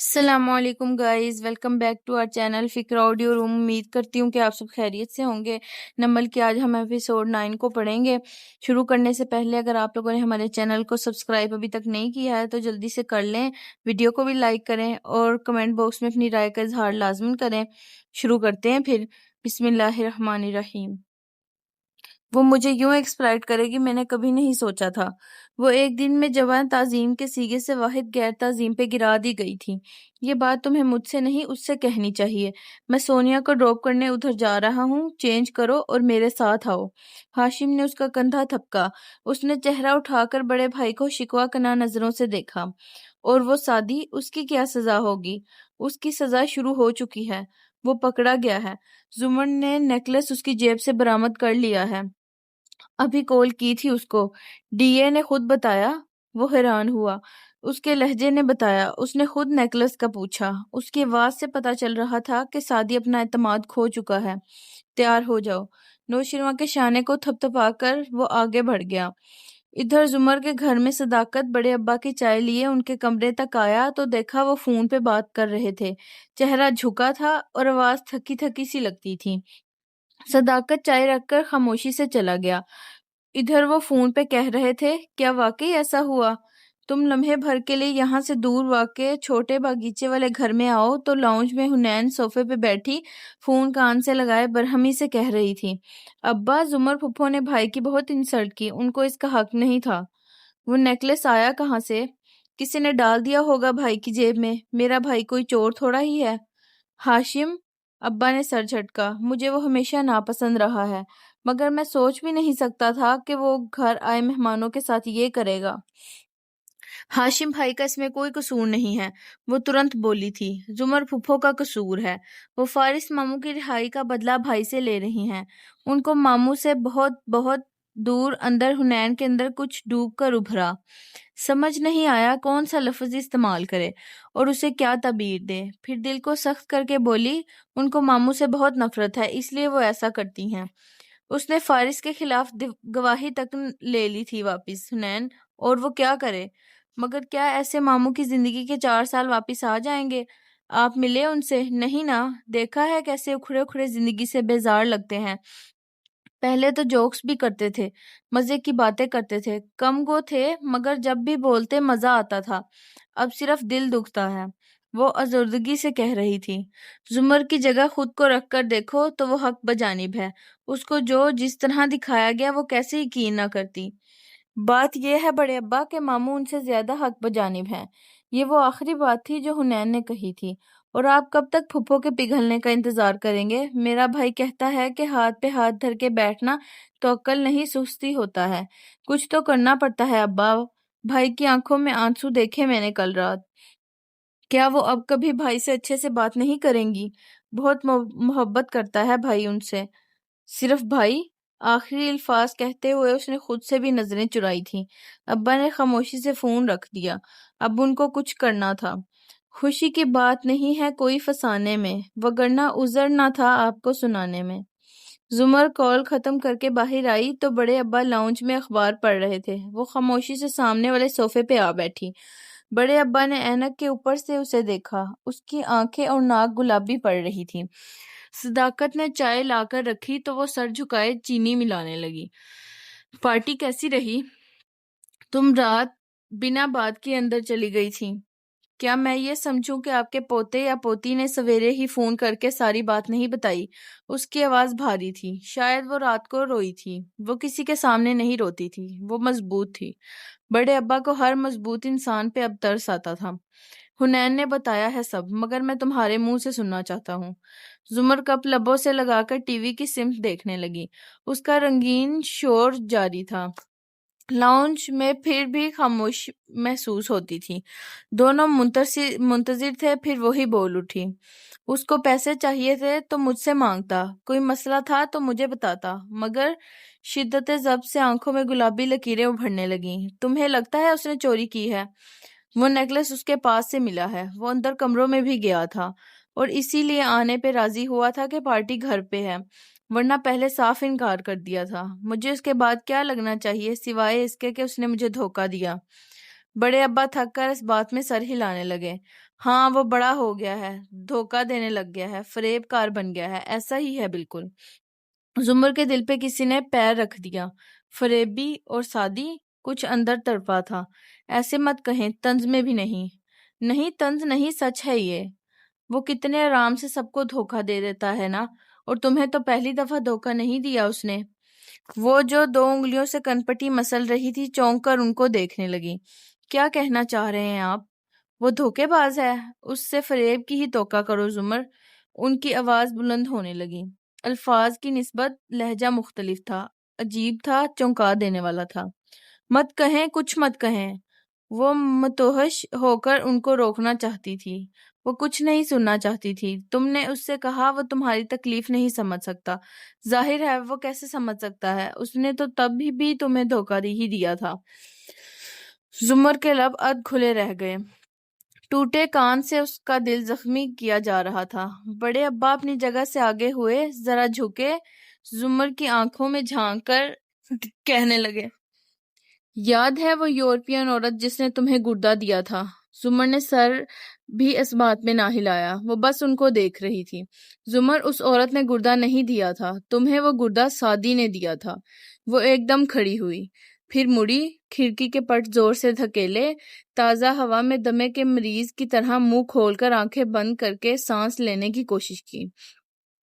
السلام علیکم guys, welcome back to our channel Fikr audio room. امید کرتی ہوں کہ آپ سب خیریت سے ہوں گے۔ نمل کی آج ہم ایپیسوڈ 9 کو پڑھیں گے۔ شروع کرنے سے پہلے اگر آپ لوگوں نے ہمارے چینل کو سبسکرائب ابھی تک نہیں کیا ہے تو جلدی سے کر لیں، ویڈیو کو بھی لائک کریں اور کمنٹ باکس میں اپنی رائے کا اظہار لازم کریں۔ شروع کرتے ہیں پھر۔ بسم اللہ الرحمن الرحیم۔ وہ مجھے یوں ایکسپلائٹ کرے گی، میں نے کبھی نہیں سوچا تھا۔ وہ ایک دن میں جوان تعظیم کے سیغے سے واحد غیر تعظیم پہ گرا دی گئی تھی۔ یہ بات تمہیں مجھ سے نہیں اس سے کہنی چاہیے۔ میں سونیا کو ڈراپ کرنے ادھر جا رہا ہوں، چینج کرو اور میرے ساتھ آؤ۔ ہاشم نے اس کا کندھا تھپکا۔ اس نے چہرہ اٹھا کر بڑے بھائی کو شکوہ کناں نظروں سے دیکھا۔ اور وہ سعدی، اس کی کیا سزا ہوگی؟ اس کی سزا شروع ہو چکی ہے، وہ پکڑا گیا ہے۔ زمر نے نیکلس اس کی جیب سے برآمد کر لیا ہے، ابھی کال کی تھی اس کو۔ ڈی اے نے خود بتایا؟ وہ حیران ہوا۔ اس کے لہجے نے بتایا؟ اس نے خود نیکلس کا پوچھا؟ اس کی آواز سے پتا چل رہا تھا کہ سعدی اپنا اعتماد کھو چکا ہے۔ تیار ہو جاؤ۔ نوشرواں کے شانے کو تھپ تھپا کر وہ آگے بڑھ گیا۔ ادھر زمر کے گھر میں صداقت بڑے ابا کی چائے لیے ان کے کمرے تک آیا تو دیکھا وہ فون پہ بات کر رہے تھے۔ چہرہ جھکا تھا اور آواز تھکی تھکی سی لگتی تھی۔ صداقت چائے رکھ کر خاموشی سے چلا گیا۔ ادھر وہ فون پہ کہہ رہے تھے، کیا واقعی ایسا ہوا؟ تم لمحے بھر کے لیے یہاں سے دور واقع چھوٹے باغیچے والے گھر میں آؤ تو لاؤنج میں حنین صوفے پہ بیٹھی فون کان سے لگائے برہمی سے کہہ رہی تھی، ابا، زمر پھپھو نے بھائی کی بہت انسلٹ کی، ان کو اس کا حق نہیں تھا۔ وہ نیکلس آیا کہاں سے؟ کسی نے ڈال دیا ہوگا بھائی کی جیب میں، میرا بھائی کوئی چور تھوڑا ہی ہے۔ ہاشم، ابا نے سر جھٹکا، مجھے وہ ہمیشہ ناپسند رہا ہے، مگر میں سوچ بھی نہیں سکتا تھا کہ وہ گھر آئے مہمانوں کے ساتھ یہ کرے گا۔ ہاشم بھائی کا اس میں کوئی قصور نہیں ہے، وہ ترنت بولی تھی۔ زمر پھپھو کا قصور ہے، وہ فارس ماموں کی رہائی کا بدلہ بھائی سے لے رہی ہیں۔ ان کو ماموں سے بہت بہت دور اندر حنین کے اندر کچھ ڈوب کر ابھرا۔ سمجھ نہیں آیا کون سا لفظ استعمال کرے اور اسے کیا تعبیر دے۔ پھر دل کو سخت کر کے بولی، ان کو ماموں سے بہت نفرت ہے، اس لیے وہ ایسا کرتی ہیں۔ اس نے فارس کے خلاف گواہی تک لے لی تھی واپس، حنین، اور وہ کیا کرے؟ مگر کیا ایسے ماموں کی زندگی کے 4 سال واپس آ جائیں گے؟ آپ ملے ان سے؟ نہیں نا، دیکھا ہے کیسے اکھڑے اکھڑے زندگی سے بیزار لگتے ہیں۔ پہلے تو جوکس بھی کرتے تھے، مزے کی باتیں کرتے تھے، کم گو تھے مگر جب بھی بولتے مزہ آتا تھا، اب صرف دل دکھتا ہے۔ وہ ازردگی سے کہہ رہی تھی۔ زمر کی جگہ خود کو رکھ کر دیکھو تو وہ حق بجانب ہے، اس کو جو جس طرح دکھایا گیا وہ کیسے یقین نہ کرتی۔ بات یہ ہے بڑے ابا کہ ماموں ان سے زیادہ حق بجانب ہیں۔ یہ وہ آخری بات تھی جو حنین نے کہی تھی۔ اور آپ کب تک پھپھو کے پگھلنے کا انتظار کریں گے؟ میرا بھائی کہتا ہے کہ ہاتھ پہ ہاتھ دھر کے بیٹھنا توکل نہیں سستی ہوتا ہے، کچھ تو کرنا پڑتا ہے ابا۔ بھائی کی آنکھوں میں آنسو دیکھے میں نے کل رات۔ کیا وہ اب کبھی بھائی سے اچھے سے بات نہیں کریں گی؟ بہت محبت کرتا ہے بھائی ان سے۔ صرف بھائی؟ آخری الفاظ کہتے ہوئے اس نے خود سے بھی نظریں چرائی تھیں۔ ابا نے خاموشی سے فون رکھ دیا۔ اب ان کو کچھ کرنا تھا۔ خوشی کی بات نہیں ہے کوئی فسانے میں، وگرنہ عذر نہ تھا آپ کو سنانے میں۔ زمر کال ختم کر کے باہر آئی تو بڑے ابا لاؤنج میں اخبار پڑھ رہے تھے۔ وہ خاموشی سے سامنے والے صوفے پہ آ بیٹھی۔ بڑے ابا نے اینک کے اوپر سے اسے دیکھا، اس کی آنکھیں اور ناک گلابی پڑ رہی تھی۔ صداقت نے چائے لا کر رکھی تو وہ سر جھکائے چینی ملانے لگی۔ پارٹی کیسی رہی؟ تم رات بنا بات کے اندر چلی گئی تھی۔ کیا میں یہ سمجھوں کہ آپ کے پوتے یا پوتی نے سویرے ہی فون کر کے ساری بات نہیں بتائی؟ اس کی آواز بھاری تھی، شاید وہ رات کو روئی تھی۔ وہ کسی کے سامنے نہیں روتی تھی، وہ مضبوط تھی۔ بڑے ابا کو ہر مضبوط انسان پہ اب ترس آتا تھا۔ حنین نے بتایا ہے سب، مگر میں تمہارے منہ سے سننا چاہتا ہوں۔ زمر کپ لبوں سے لگا کر ٹی وی کی سمت دیکھنے لگی۔ اس کا رنگین شور جاری تھا۔ لاؤنج میں پھر بھی خاموش محسوس ہوتی تھی۔ دونوں منتظر تھے، پھر وہی بول اٹھی۔ اس کو پیسے چاہیے تھے تو مجھ سے مانگتا، کوئی مسئلہ تھا تو مجھے بتاتا، مگر شدت ضبط سے آنکھوں میں گلابی لکیریں ابھرنے لگیں۔ تمہیں لگتا ہے اس نے چوری کی ہے؟ وہ نیکلس اس کے پاس سے ملا ہے، وہ اندر کمروں میں بھی گیا تھا اور اسی لیے آنے پہ راضی ہوا تھا کہ پارٹی گھر پہ ہے، ورنہ پہلے صاف انکار کر دیا تھا۔ مجھے اس کے بعد کیا لگنا چاہیے سوائے اس کے کہ اس نے مجھے دھوکہ دیا؟ بڑے ابا تھک کر اس بات میں سر ہلانے لگے۔ ہاں وہ بڑا ہو گیا ہے، دھوکہ دینے لگ گیا ہے، فریب کار بن گیا ہے، ایسا ہی ہے بالکل۔ زمر کے دل پہ کسی نے پیر رکھ دیا، فریبی اور سادی کچھ اندر تڑپا تھا۔ ایسے مت کہیں، طنز میں بھی نہیں۔ نہیں طنز نہیں، سچ ہے یہ۔ وہ کتنے آرام سے سب کو دھوکہ دے دیتا ہے نا، اور تمہیں تو پہلی دفعہ دھوکہ نہیں دیا اس نے۔ وہ جو 2 انگلیوں سے کنپٹی مسل رہی تھی چونک کر ان کو دیکھنے لگی۔ کیا کہنا چاہ رہے ہیں آپ؟ وہ دھوکے باز ہے، اس سے فریب کی ہی توقع کرو زمر۔ ان کی آواز بلند ہونے لگی، الفاظ کی نسبت لہجہ مختلف تھا، عجیب تھا، چونکا دینے والا تھا۔ مت کہیں، کچھ مت کہیں۔ وہ متوحش ہو کر ان کو روکنا چاہتی تھی، وہ کچھ نہیں سننا چاہتی تھی۔ تم نے اس سے کہا وہ تمہاری تکلیف نہیں سمجھ سکتا۔ ظاہر ہے وہ کیسے سمجھ سکتا ہے، اس نے تو تب بھی تمہیں دھوکہ ہی دیا تھا۔ زمر کے لب اد کھلے رہ گئے، ٹوٹے کان سے اس کا دل زخمی کیا جا رہا تھا۔ بڑے ابا اپنی جگہ سے آگے ہوئے، ذرا جھکے، زمر کی آنکھوں میں جھانک کر کہنے لگے، یاد ہے وہ یورپین عورت جس نے تمہیں گردہ دیا تھا؟ زمر نے سر بھی اس بات میں نہ ہلایا، وہ بس ان کو دیکھ رہی تھی۔ زمر، اس عورت نے گردہ نہیں دیا تھا تمہیں، وہ گردہ سادی نے دیا تھا۔ وہ ایک دم کھڑی ہوئی، پھر مڑی، کھڑکی کے پٹ زور سے دھکیلے، تازہ ہوا میں دمے کے مریض کی طرح منہ کھول کر آنکھیں بند کر کے سانس لینے کی کوشش کی۔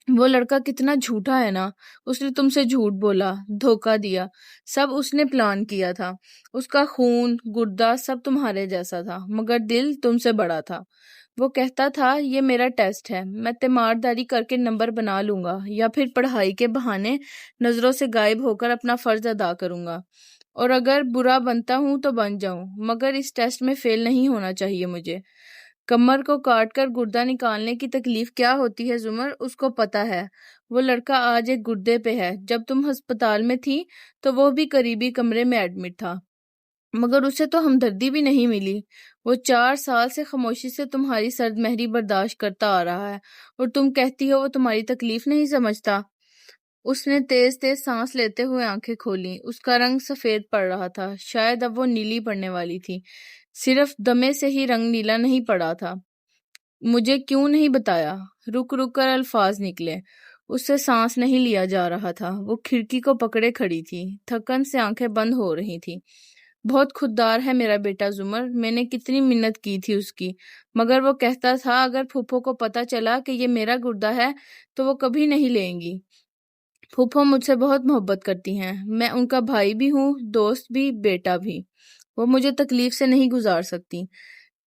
وہ لڑکا کتنا جھوٹا ہے نا، اس نے تم سے جھوٹ بولا، دھوکہ دیا، سب اس نے پلان کیا تھا۔ اس کا خون، گردہ سب تمہارے جیسا تھا، مگر دل تم سے بڑا تھا۔ وہ کہتا تھا یہ میرا ٹیسٹ ہے، میں تیمارداری کر کے نمبر بنا لوں گا، یا پھر پڑھائی کے بہانے نظروں سے غائب ہو کر اپنا فرض ادا کروں گا، اور اگر برا بنتا ہوں تو بن جاؤں، مگر اس ٹیسٹ میں فیل نہیں ہونا چاہیے مجھے۔ کمر کو کاٹ کر گردہ نکالنے کی تکلیف کیا ہوتی ہے زمر، اس کو پتا ہے۔ وہ لڑکا آج ایک گردے پہ ہے، جب تم ہسپتال میں تھی تو وہ بھی قریبی کمرے میں ایڈمٹ تھا، مگر اسے تو ہمدردی بھی نہیں ملی۔ وہ 4 سال سے خاموشی سے تمہاری سرد مہری برداشت کرتا آ رہا ہے، اور تم کہتی ہو وہ تمہاری تکلیف نہیں سمجھتا۔ اس نے تیز تیز سانس لیتے ہوئے آنکھیں کھولیں، اس کا رنگ سفید پڑ رہا تھا، شاید اب وہ نیلی پڑنے والی تھی۔ صرف دمے سے ہی رنگ نیلا نہیں پڑا تھا۔ مجھے کیوں نہیں بتایا؟ رک رک کر الفاظ نکلے، اس سے سانس نہیں لیا جا رہا تھا۔ وہ کھڑکی کو پکڑے کھڑی تھی، تھکن سے آنکھیں بند ہو رہی تھی۔ بہت خوددار ہے میرا بیٹا زمر، میں نے کتنی منت کی تھی اس کی، مگر وہ کہتا تھا اگر پھوپھو کو پتا چلا کہ یہ میرا گردہ ہے تو وہ کبھی نہیں لیں گی۔ پھوپھو مجھ سے بہت محبت کرتی ہیں، میں ان کا بھائی بھی ہوں، دوست بھی، بیٹا بھی۔ وہ مجھے تکلیف سے نہیں گزار سکتی،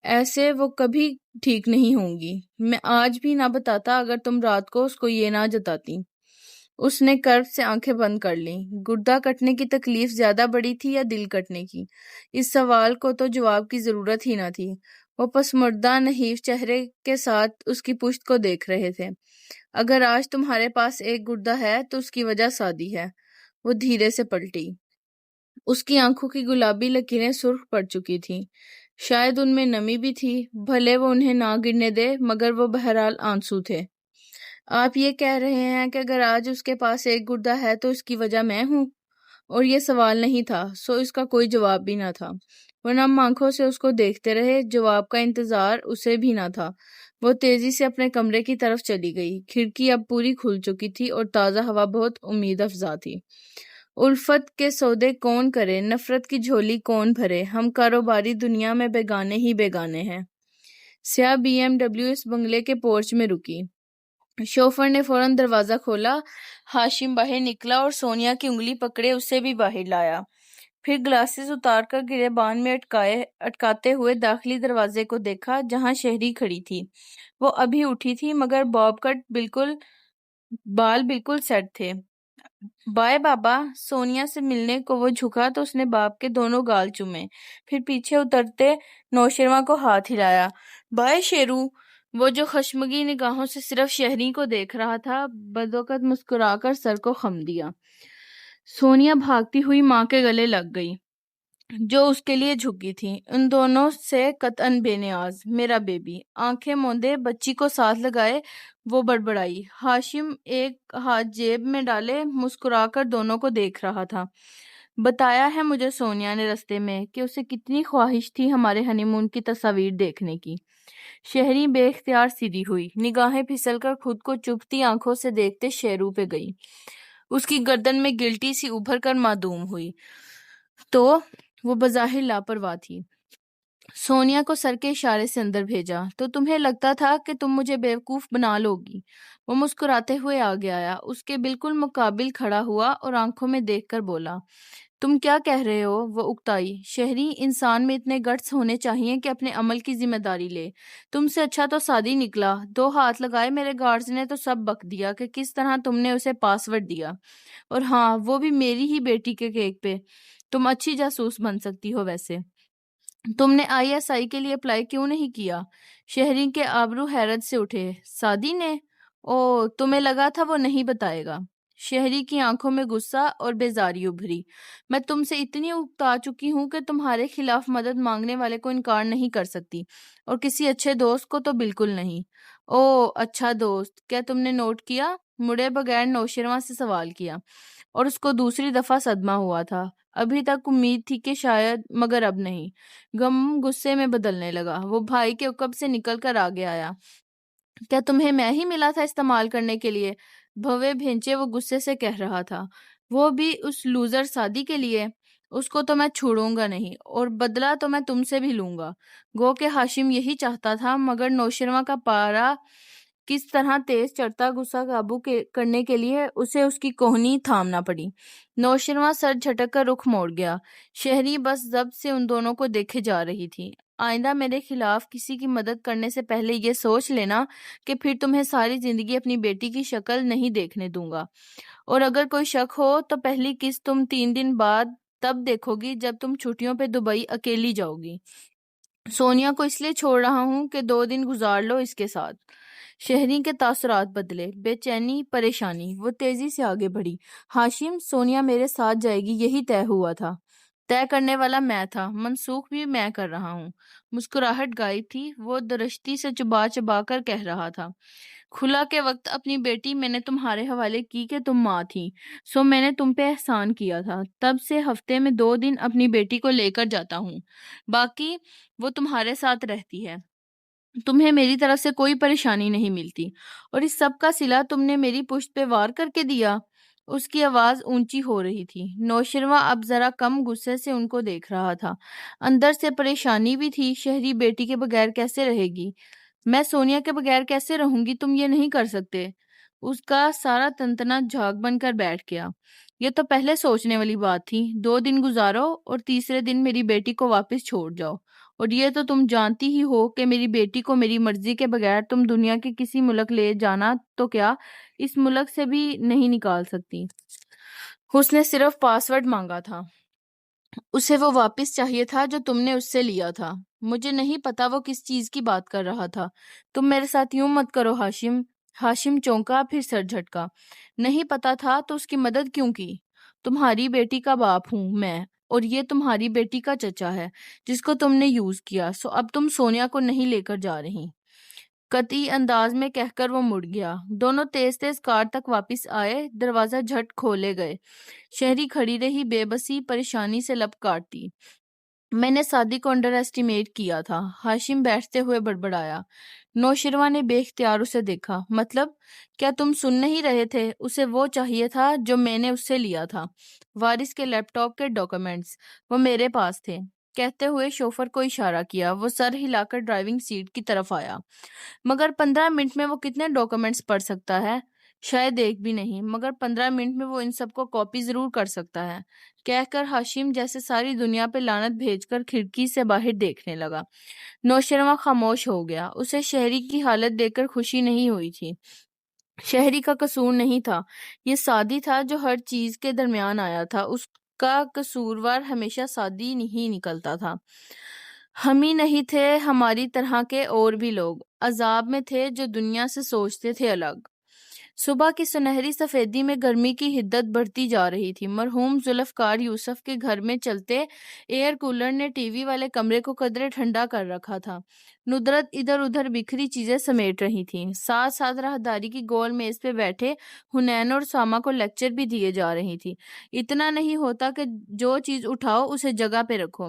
ایسے وہ کبھی ٹھیک نہیں ہوں گی۔ میں آج بھی نہ بتاتا اگر تم رات کو اس کو یہ نہ جتاتی۔ اس نے کرب سے آنکھیں بند کر لیں۔ گردہ کٹنے کی تکلیف زیادہ بڑی تھی یا دل کٹنے کی؟ اس سوال کو تو جواب کی ضرورت ہی نہ تھی۔ وہ پسمردہ نحیف چہرے کے ساتھ اس کی پشت کو دیکھ رہے تھے۔ اگر آج تمہارے پاس ایک گردہ ہے تو اس کی وجہ سادی ہے۔ وہ دھیرے سے پلٹی، اس کی آنکھوں کی گلابی لکیریں سرخ پڑ چکی تھیں، شاید ان میں نمی بھی تھی، بھلے وہ انہیں نہ گرنے دے، مگر وہ بہرحال آنسو تھے۔ آپ یہ کہہ رہے ہیں کہ اگر آج اس کے پاس ایک گردہ ہے تو اس کی وجہ میں ہوں؟ اور یہ سوال نہیں تھا، سو اس کا کوئی جواب بھی نہ تھا۔ وہ نم آنکھوں سے اس کو دیکھتے رہے، جواب کا انتظار اسے بھی نہ تھا۔ وہ تیزی سے اپنے کمرے کی طرف چلی گئی۔ کھڑکی اب پوری کھل چکی تھی اور تازہ ہوا بہت امید افزا تھی۔ الفت کے سودے کون کرے، نفرت کی جھولی کون بھرے، ہم کاروباری دنیا میں بیگانے ہی بیگانے ہیں۔ سیاہ BMW اس بنگلے کے پورچ میں رکی۔ شوفر نے فوراً دروازہ کھولا، ہاشم باہر نکلا اور سونیا کی انگلی پکڑے اسے بھی باہر لایا، پھر گلاسز اتار کر گریبان میں اٹکاتے ہوئے داخلی دروازے کو دیکھا جہاں شہری کھڑی تھی۔ وہ ابھی اٹھی تھی مگر باب کٹ بال بالکل سیٹ تھے۔ بائے بابا، سونیا سے ملنے کو وہ جھکا تو اس نے باپ کے دونوں گال چومے، پھر پیچھے اترتے نوشرواں کو ہاتھ ہلایا۔ بائے شیرو۔ وہ جو خشمگی نگاہوں سے صرف شہری کو دیکھ رہا تھا، بدوقت مسکرا کر سر کو خم دیا۔ سونیا بھاگتی ہوئی ماں کے گلے لگ گئی جو اس کے لیے جھکی تھی، ان دونوں سے قطعاً بے نیاز۔ میرا بیبی۔ آنکھیں موندے بچی کو ساتھ لگائے وہ بڑبڑائی۔ ہاشم ایک ہاتھ جیب میں ڈالے مسکرا کر دونوں کو دیکھ رہا تھا۔ بتایا ہے مجھے سونیا نے رستے میں کہ اسے کتنی خواہش تھی ہمارے ہنی مون کی تصاویر دیکھنے کی۔ شہری بے اختیار سیدھی ہوئی، نگاہیں پھسل کر خود کو چبھتی آنکھوں سے دیکھتے شیرو پہ گئی۔ اس کی گردن میں گلٹی سی ابھر کر معدوم ہوئی تو وہ بظاہر لاپرواہ تھی۔ سونیا کو سر کے اشارے سے اندر بھیجا۔ تو تمہیں لگتا تھا کہ تم مجھے بیوقوف بنا لو گی؟ وہ مسکراتے ہوئے آگے آیا، اس کے بالکل مقابل کھڑا ہوا اور آنکھوں میں دیکھ کر بولا، تم کیا کہہ رہے ہو؟ وہ اکتائی۔ شہری، انسان میں اتنے گٹس ہونے چاہیے کہ اپنے عمل کی ذمہ داری لے۔ تم سے اچھا تو سادی نکلا۔ 2 ہاتھ لگائے میرے گارڈز نے تو سب بک دیا کہ کس طرح تم نے اسے پاس ورڈ دیا، اور ہاں وہ بھی میری ہی بیٹی کے کیک پہ۔ تم اچھی جاسوس بن سکتی ہو ویسے۔ تم نے ISI کے لیے اپلائی کیوں نہیں کیا؟ شہری کے آبرو حیرت سے اٹھے۔ سادی نے؟ او، تمہیں لگا تھا وہ نہیں بتائے گا؟ شہری کی آنکھوں میں غصہ اور بیزاری ابھری۔ میں تم سے اتنی اکتا چکی ہوں کہ تمہارے خلاف مدد مانگنے والے کو انکار نہیں کر سکتی، اور کسی اچھے دوست کو تو بالکل نہیں۔ او اچھا دوست، کیا تم نے نوٹ کیا؟ مڑے بغیر نوشرواں سے سوال کیا، اور اس کو دوسری دفعہ صدمہ ہوا تھا۔ ابھی تک امید تھی کہ شاید، مگر اب نہیں۔ غم غصے میں بدلنے لگا۔ وہ بھائی کے عقب سے نکل کر آگے آیا۔ کیا تمہیں میں ہی ملا تھا استعمال کرنے کے لیے؟ بھوے بھینچے، وہ غصے سے کہہ رہا تھا۔ وہ بھی اس لوزر سادی کے لیے؟ اس کو تو میں چھوڑوں گا نہیں، اور بدلہ تو میں تم سے بھی لوں گا۔ گو کہ ہاشم یہی چاہتا تھا، مگر نوشرواں کا پارا کس طرح تیز چڑھتا، غصہ قابو کرنے کے لیے اسے اس کی کوہنی تھامنا پڑی۔ نوشرواں سر جھٹک کر رخ موڑ گیا۔ شہری بس ضبط سے ان دونوں کو دیکھے جا رہی تھی۔ آئندہ میرے خلاف کسی کی مدد کرنے سے پہلے یہ سوچ لینا کہ پھر تمہیں ساری زندگی اپنی بیٹی کی شکل نہیں دیکھنے دوں گا، اور اگر کوئی شک ہو تو پہلی قسط تم 3 دن بعد تب دیکھو گی جب تم چھٹیوں پہ دبئی اکیلی جاؤ گی۔ سونیا کو اس لیے چھوڑ رہا ہوں کہ 2 دن گزار لو اس کے ساتھ۔ شہری کے تاثرات بدلے، بے چینی، پریشانی۔ وہ تیزی سے آگے بڑھی۔ ہاشم، سونیا میرے ساتھ جائے گی، یہی طے ہوا تھا۔ طے کرنے والا میں تھا، منسوخ بھی میں کر رہا ہوں۔ مسکراہٹ غائب تھی، وہ درشتی سے چبا چبا کر کہہ رہا تھا، کھلا کے وقت اپنی بیٹی میں نے تمہارے حوالے کی کہ تم ماں تھی، سو میں نے تم پہ احسان کیا تھا۔ تب سے ہفتے میں 2 دن اپنی بیٹی کو لے کر جاتا ہوں، باقی وہ تمہارے ساتھ رہتی ہے۔ تمہیں میری طرف سے کوئی پریشانی نہیں ملتی، اور اس سب کا صلہ تم نے میری پشت پہ وار کر کے دیا۔ اس کی آواز اونچی ہو رہی تھی۔ نوشرواں اب ذرا کم غصے سے ان کو دیکھ رہا تھا، اندر سے پریشانی بھی تھی۔ شہری بیٹی کے بغیر کیسے رہے گی؟ میں سونیا کے بغیر کیسے رہوں گی؟ تم یہ نہیں کر سکتے۔ اس کا سارا تنتنا جھاگ بن کر بیٹھ گیا۔ یہ تو پہلے سوچنے والی بات تھی۔ 2 دن گزارو اور تیسرے دن میری بیٹی کو واپس چھوڑ جاؤ، اور یہ تو تم جانتی ہی ہو کہ میری بیٹی کو میری مرضی کے بغیر تم دنیا کے کسی ملک لے جانا تو کیا اس ملک سے بھی نہیں نکال سکتی۔ اس نے صرف پاسورڈ مانگا تھا، اسے وہ واپس چاہیے تھا جو تم نے اس سے لیا تھا۔ مجھے نہیں پتا وہ کس چیز کی بات کر رہا تھا۔ تم میرے ساتھ یوں مت کرو ہاشم۔ ہاشم چونکا، پھر سر جھٹکا۔ نہیں پتا تھا تو اس کی مدد کیوں کی؟ تمہاری بیٹی کا باپ ہوں میں، اور یہ تمہاری بیٹی کا چچا ہے جس کو تم نے یوز کیا، سو اب تم سونیا کو نہیں لے کر جا رہی، قطعی انداز میں کہہ کر وہ مڑ گیا۔ دونوں تیز تیز کار تک واپس آئے، دروازہ جھٹ کھولے گئے۔ شہری کھڑی رہی، بے بسی، پریشانی سے لب کاٹتی۔ میں نے سادی کو انڈر ایسٹیمیٹ کیا تھا، ہاشم بیٹھتے ہوئے بڑبڑایا۔ نوشرواں نے بے اختیار اسے دیکھا۔ مطلب؟ کیا تم سن نہیں رہے تھے؟ اسے وہ چاہیے تھا جو میں نے اس سے لیا تھا، وارث کے لیپ ٹاپ کے ڈاکومنٹس، وہ میرے پاس تھے۔ کہتے ہوئے شوفر کو اشارہ کیا، وہ سر ہلا کر ڈرائیونگ سیٹ کی طرف آیا۔ مگر 15 منٹ میں وہ کتنے ڈاکومنٹس پڑھ سکتا ہے؟ شاید ایک بھی نہیں، مگر 15 منٹ میں وہ ان سب کو کاپی ضرور کر سکتا ہے، کہہ کر ہاشم جیسے ساری دنیا پہ لعنت بھیج کر کھڑکی سے باہر دیکھنے لگا۔ نوشرواں خاموش ہو گیا۔ اسے شہری کی حالت دیکھ کر خوشی نہیں ہوئی تھی۔ شہری کا قصور نہیں تھا، یہ سادی تھا جو ہر چیز کے درمیان آیا تھا۔ اس کا قصوروار ہمیشہ سادی ہی نکلتا تھا۔ ہم ہی نہیں تھے، ہماری طرح کے اور بھی لوگ عذاب میں تھے جو دنیا سے سوچتے تھے الگ۔ صبح کی سنہری سفیدی میں گرمی کی حدت بڑھتی جا رہی تھی۔ مرحوم ذوالفقار یوسف کے گھر میں چلتے ایئر کولر نے ٹی وی والے کمرے کو قدرے ٹھنڈا کر رکھا تھا۔ ندرت ادھر ادھر بکھری چیزیں سمیٹ رہی تھیں۔ ساتھ ساتھ راہداری کی گول میز پہ بیٹھے حنین اور ساما کو لیکچر بھی دیے جا رہی تھی۔ اتنا نہیں ہوتا کہ جو چیز اٹھاؤ اسے جگہ پہ رکھو۔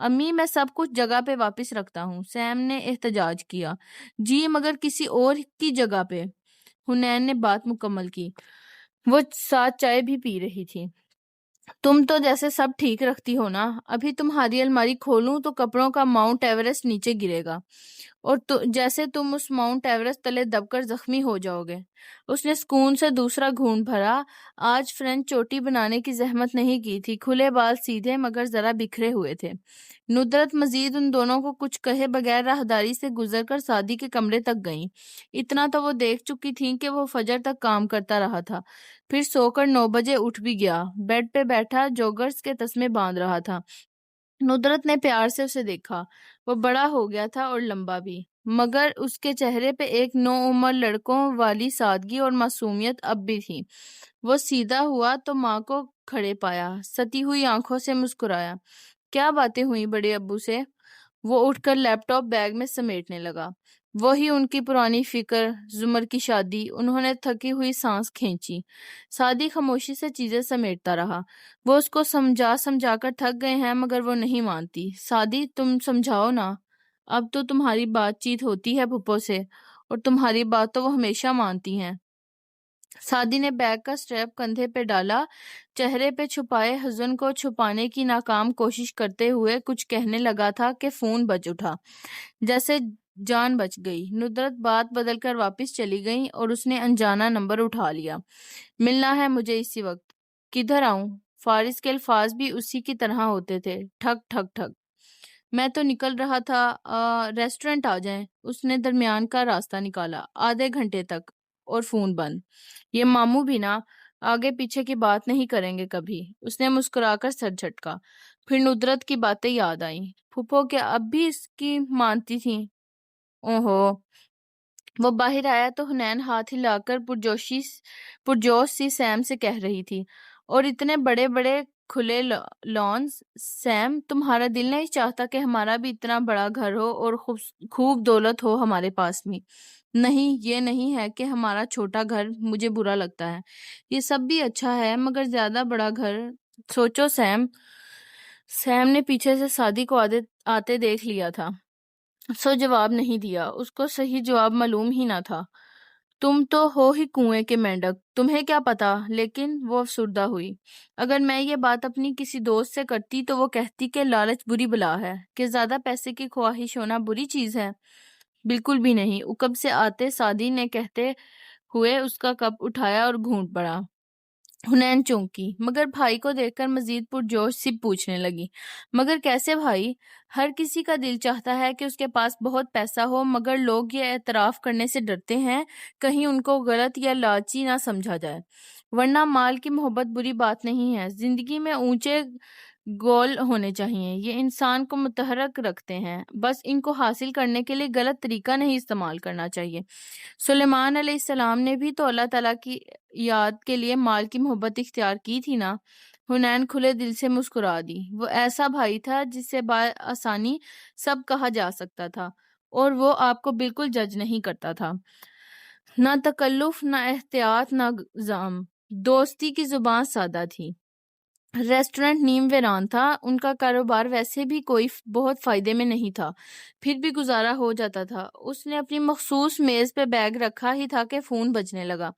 امی میں سب کچھ جگہ پہ واپس رکھتا ہوں، سیم نے احتجاج کیا۔ جی مگر کسی اور کی جگہ پہ، حنین نے بات مکمل کی۔ وہ ساتھ چائے بھی پی رہی تھی۔ تم تو جیسے سب ٹھیک رکھتی ہو نا، ابھی تمہاری الماری کھولوں تو کپڑوں کا ماؤنٹ ایوریسٹ نیچے گرے گا اور جیسے تم اس ماؤنٹ ایوریسٹ تلے دب کر زخمی ہو جاؤ گے۔ اس نے سکون سے دوسرا گھونٹ بھرا۔ آج فرینچ چوٹی بنانے کی زحمت نہیں کی تھی، کھلے بال سیدھے مگر ذرا بکھرے ہوئے تھے۔ ندرت مزید ان دونوں کو کچھ کہے بغیر راہداری سے گزر کر سعدی کے کمرے تک گئیں۔ اتنا تو وہ دیکھ چکی تھیں کہ وہ فجر تک کام کرتا رہا تھا، پھر سو کر 9 بجے اٹھ بھی گیا۔ بیڈ پہ بیٹھا جوگرز کے تسمے باندھ رہا تھا۔ ندرت نے پیار سے اسے دیکھا۔ وہ بڑا ہو گیا تھا اور لمبا بھی، مگر اس کے چہرے پہ ایک نوعمر لڑکوں والی سادگی اور معصومیت اب بھی تھی۔ وہ سیدھا ہوا تو ماں کو کھڑے پایا، ستی ہوئی آنکھوں سے مسکرایا۔ کیا باتیں ہوئیں بڑے ابو سے؟ وہ اٹھ کر لیپ ٹاپ بیگ میں سمیٹنے لگا۔ وہی ان کی پرانی فکر، زمر کی شادی۔ انہوں نے تھکی ہوئی سانس کھینچی۔ سعدی خاموشی سے چیزیں سمیٹتا رہا۔ وہ اس کو سمجھا کر تھک گئے ہیں مگر وہ نہیں مانتی۔ سعدی تم سمجھاؤ نا، اب تو تمہاری بات چیت ہوتی ہے پھپھو سے، اور تمہاری بات تو وہ ہمیشہ مانتی ہیں۔ سعدی نے بیگ کا سٹریپ کندھے پہ ڈالا، چہرے پہ چھپائے حزن کو چھپانے کی ناکام کوشش کرتے ہوئے کچھ کہنے لگا تھا کہ فون بج اٹھا۔ جیسے جان بچ گئی۔ ندرت بات بدل کر واپس چلی گئی اور اس نے انجانا نمبر اٹھا لیا۔ ملنا ہے مجھے اسی وقت۔ کدھر آؤں؟ فارس کے الفاظ بھی اسی کی طرح ہوتے تھے، ٹھک ٹھک ٹھک۔ میں تو نکل رہا تھا، ریسٹورنٹ آ جائیں۔ اس نے درمیان کا راستہ نکالا۔ آدھے گھنٹے تک، اور فون بند۔ یہ ماموں بھی نا آگے پیچھے کی بات نہیں کریں گے کبھی۔ اس نے مسکرا کر سر جھٹکا۔ پھر ندرت کی باتیں یاد آئیں۔ پھپھو کیا اب بھی اس کی مانتی تھیں؟ اوہو۔ وہ باہر آیا تو حنین ہاتھ ہلا کر پرجوش سی سیم سے کہہ رہی تھی، اور اتنے بڑے بڑے کھلے لانز، سیم تمہارا دل نہیں چاہتا کہ ہمارا بھی اتنا بڑا گھر ہو اور خوب دولت ہو ہمارے پاس بھی؟ نہیں، یہ نہیں ہے کہ ہمارا چھوٹا گھر مجھے برا لگتا ہے، یہ سب بھی اچھا ہے، مگر زیادہ بڑا گھر سوچو سیم۔ سیم نے پیچھے سے سعدی کو آتے دیکھ لیا تھا، سو جواب نہیں دیا۔ اس کو صحیح جواب معلوم ہی نہ تھا۔ تم تو ہو ہی کنویں کے مینڈک، تمہیں کیا پتا؟ لیکن وہ افسردہ ہوئی۔ اگر میں یہ بات اپنی کسی دوست سے کرتی تو وہ کہتی کہ لالچ بری بلا ہے، کہ زیادہ پیسے کی خواہش ہونا بری چیز ہے۔ بالکل بھی نہیں۔ عقب سے آتے سعدی نے کہتے ہوئے اس کا کپ اٹھایا اور گھونٹ پڑا۔ حنین چونکی، مگر بھائی کو دیکھ کر مزید پرجوش سی پوچھنے لگی، مگر کیسے بھائی؟ ہر کسی کا دل چاہتا ہے کہ اس کے پاس بہت پیسہ ہو، مگر لوگ یہ اعتراف کرنے سے ڈرتے ہیں کہیں ان کو غلط یا لالچی نہ سمجھا جائے۔ ورنہ مال کی محبت بری بات نہیں ہے، زندگی میں اونچے گول ہونے چاہیے، یہ انسان کو متحرک رکھتے ہیں، بس ان کو حاصل کرنے کے لیے غلط طریقہ نہیں استعمال کرنا چاہیے۔ سلیمان علیہ السلام نے بھی تو اللہ تعالیٰ کی یاد کے لیے مال کی محبت اختیار کی تھی نا۔ حنین کھلے دل سے مسکرا دی۔ وہ ایسا بھائی تھا جسے بآسانی سب کہا جا سکتا تھا، اور وہ آپ کو بالکل جج نہیں کرتا تھا۔ نہ تکلف، نہ احتیاط، نہ غم۔ دوستی کی زبان سادہ تھی۔ ریسٹورنٹ نیم ویران تھا، ان کا کاروبار ویسے بھی کوئی بہت فائدے میں نہیں تھا، پھر بھی گزارا ہو جاتا تھا۔ اس نے اپنی مخصوص میز پہ بیگ رکھا ہی تھا کہ فون بجنے لگا۔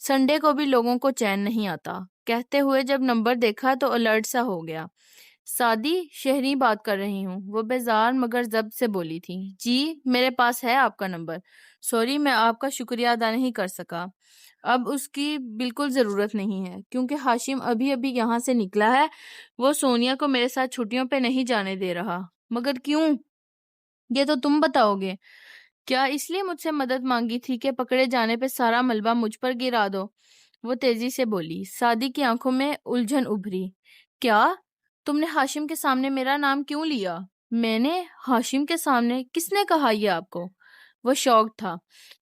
سنڈے کو بھی لوگوں کو چین نہیں آتا، کہتے ہوئے جب نمبر دیکھا تو الرٹ سا ہو گیا۔ سعدی، شہری بات کر رہی ہوں، وہ بیزار مگر ضبط سے بولی تھی۔ جی، میرے پاس ہے آپ کا نمبر، سوری میں آپ کا شکریہ ادا نہیں کر سکا۔ اب اس کی بالکل ضرورت نہیں ہے، کیونکہ ہاشم ابھی یہاں سے نکلا ہے، وہ سونیا کو میرے ساتھ چھٹیوں پہ نہیں جانے دے رہا۔ مگر کیوں؟ یہ تو تم بتاؤ گے۔ کیا اس لیے مجھ سے مدد مانگی تھی کہ پکڑے جانے پہ سارا ملبہ مجھ پر گرا دو؟ وہ تیزی سے بولی۔ سعدی کی آنکھوں میں الجھن ابھری۔ کیا؟ تم نے ہاشم کے سامنے میرا نام کیوں لیا؟ میں نے؟ ہاشم کے سامنے؟ کس نے کہا یہ آپ کو؟ وہ شوق تھا۔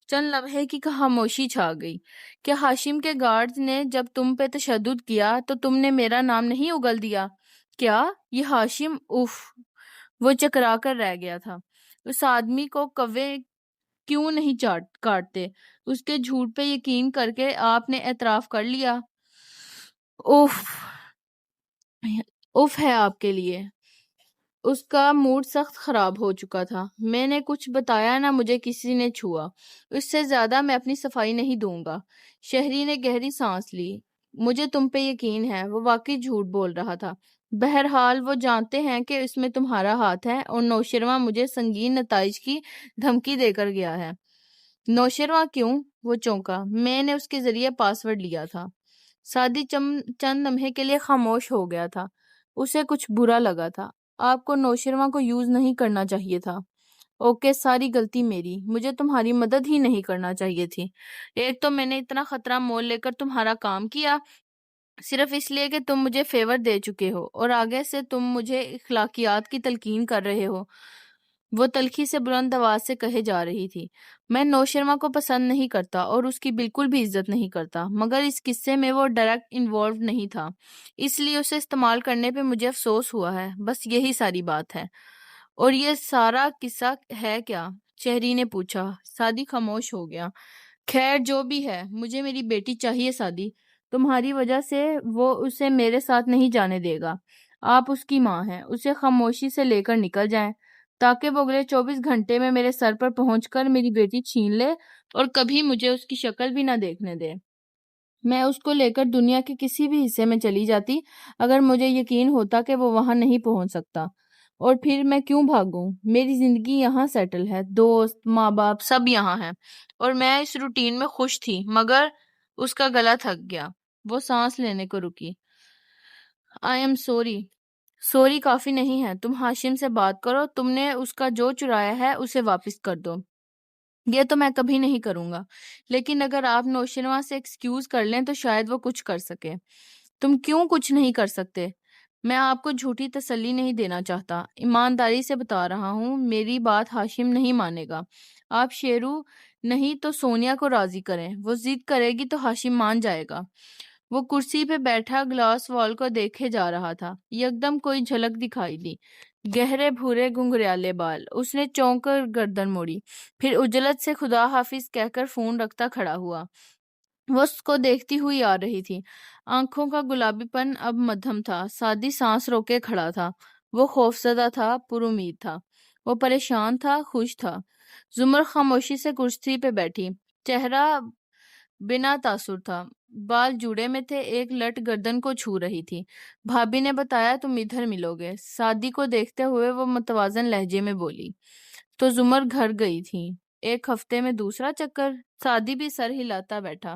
چند لمحے کی خاموشی چھا گئی۔ کہ ہاشم کے گارڈز نے جب تم پہ تشدد کیا تو تم نے میرا نام نہیں اگل دیا؟ کیا یہ ہاشم؟ اف! وہ چکرا کر رہ گیا تھا۔ اس آدمی کو کوے کیوں نہیں کاٹتے؟ اس کے جھوٹ پہ یقین کر کے آپ نے اعتراف کر لیا۔ اف اف ہے آپ کے لیے۔ اس کا موڈ سخت خراب ہو چکا تھا۔ میں نے کچھ بتایا نہ مجھے کسی نے چھوا۔ اس سے زیادہ میں اپنی صفائی نہیں دوں گا۔ شہری نے گہری سانس لی۔ مجھے تم پہ یقین ہے، وہ واقعی جھوٹ بول رہا تھا۔ بہرحال وہ جانتے ہیں کہ اس میں تمہارا ہاتھ ہے، اور نوشرواں مجھے سنگین نتائج کی دھمکی دے کر گیا ہے۔ نوشرواں کیوں؟ وہ چونکا۔ میں نے اس کے ذریعے پاس ورڈ لیا تھا۔ سادی چند لمحے کے لیے خاموش ہو گیا تھا۔ اسے کچھ برا لگا تھا۔ آپ کو نوشرواں کو یوز نہیں کرنا چاہیے تھا۔ اوکے، ساری غلطی میری۔ مجھے تمہاری مدد ہی نہیں کرنا چاہیے تھی۔ ایک تو میں نے اتنا خطرہ مول لے کر تمہارا کام کیا، صرف اس لیے کہ تم مجھے فیور دے چکے ہو، اور آگے سے تم مجھے اخلاقیات کی تلقین کر رہے ہو۔ وہ تلخی سے بلند آواز سے کہے جا رہی تھی۔ میں نوشرواں کو پسند نہیں کرتا اور اس کی بالکل بھی عزت نہیں کرتا، مگر اس قصے میں وہ ڈائریکٹ انوالوڈ نہیں تھا، اس لیے اسے استعمال کرنے پہ مجھے افسوس ہوا ہے، بس یہی ساری بات ہے۔ اور یہ سارا قصہ ہے کیا؟ شہری نے پوچھا۔ سادی خاموش ہو گیا۔ خیر جو بھی ہے، مجھے میری بیٹی چاہیے سادی۔ تمہاری وجہ سے وہ اسے میرے ساتھ نہیں جانے دے گا۔ آپ اس کی ماں ہیں، اسے خاموشی سے لے کر نکل جائیں، تاکہ وہ اگلے 24 گھنٹے میں میرے سر پر پہنچ کر میری بیٹی چھین لے اور کبھی مجھے اس کی شکل بھی نہ دیکھنے دے۔ میں اس کو لے کر دنیا کے کسی بھی حصے میں چلی جاتی اگر مجھے یقین ہوتا کہ وہ وہاں نہیں پہنچ سکتا۔ اور پھر میں کیوں بھاگوں؟ میری زندگی یہاں سیٹل ہے، دوست، ماں باپ سب یہاں ہیں، اور میں اس روٹین میں خوش تھی، مگر اس کا گلا تھک گیا۔ وہ سانس لینے کو رکی۔ I am sorry. سوری کافی نہیں ہے، تم ہاشم سے بات کرو، تم نے اس کا جو چرایا ہے اسے واپس کر دو۔ یہ تو میں کبھی نہیں کروں گا، لیکن اگر آپ نوشرواں سے ایکسکیوز کر لیں تو شاید وہ کچھ کر سکے۔ تم کیوں کچھ نہیں کر سکتے؟ میں آپ کو جھوٹی تسلی نہیں دینا چاہتا، ایمانداری سے بتا رہا ہوں، میری بات ہاشم نہیں مانے گا۔ آپ شیرو نہیں تو سونیا کو راضی کریں، وہ ضد کرے گی تو ہاشم مان جائے گا۔ وہ کرسی پہ بیٹھا گلاس وال کو دیکھے جا رہا تھا۔ یکدم کوئی جھلک دکھائی دی، گہرے بھورے گنگریالے بال۔ اس نے چونک کر گردن موڑی، پھر اجلت سے خدا حافظ کہہ کر فون رکھتا کھڑا ہوا۔ وہ اس کو دیکھتی ہوئی آ رہی تھی۔ آنکھوں کا گلابی پن اب مدھم تھا۔ سادی سانس روکے کھڑا تھا۔ وہ خوفزدہ تھا، پر امید تھا۔ وہ پریشان تھا، خوش تھا۔ زمر خاموشی سے کرسی پہ بیٹھی، چہرہ بنا تاثر تھا، بال جوڑے میں تھے، ایک لٹ گردن کو چھو رہی تھی۔ بھابی نے بتایا تم ادھر ملو گے۔ سادی کو دیکھتے ہوئے وہ متوازن لہجے میں بولی۔ تو زمر گھر گئی تھی؟ ایک ہفتے میں دوسرا چکر؟ سادی بھی سر ہلاتا بیٹھا۔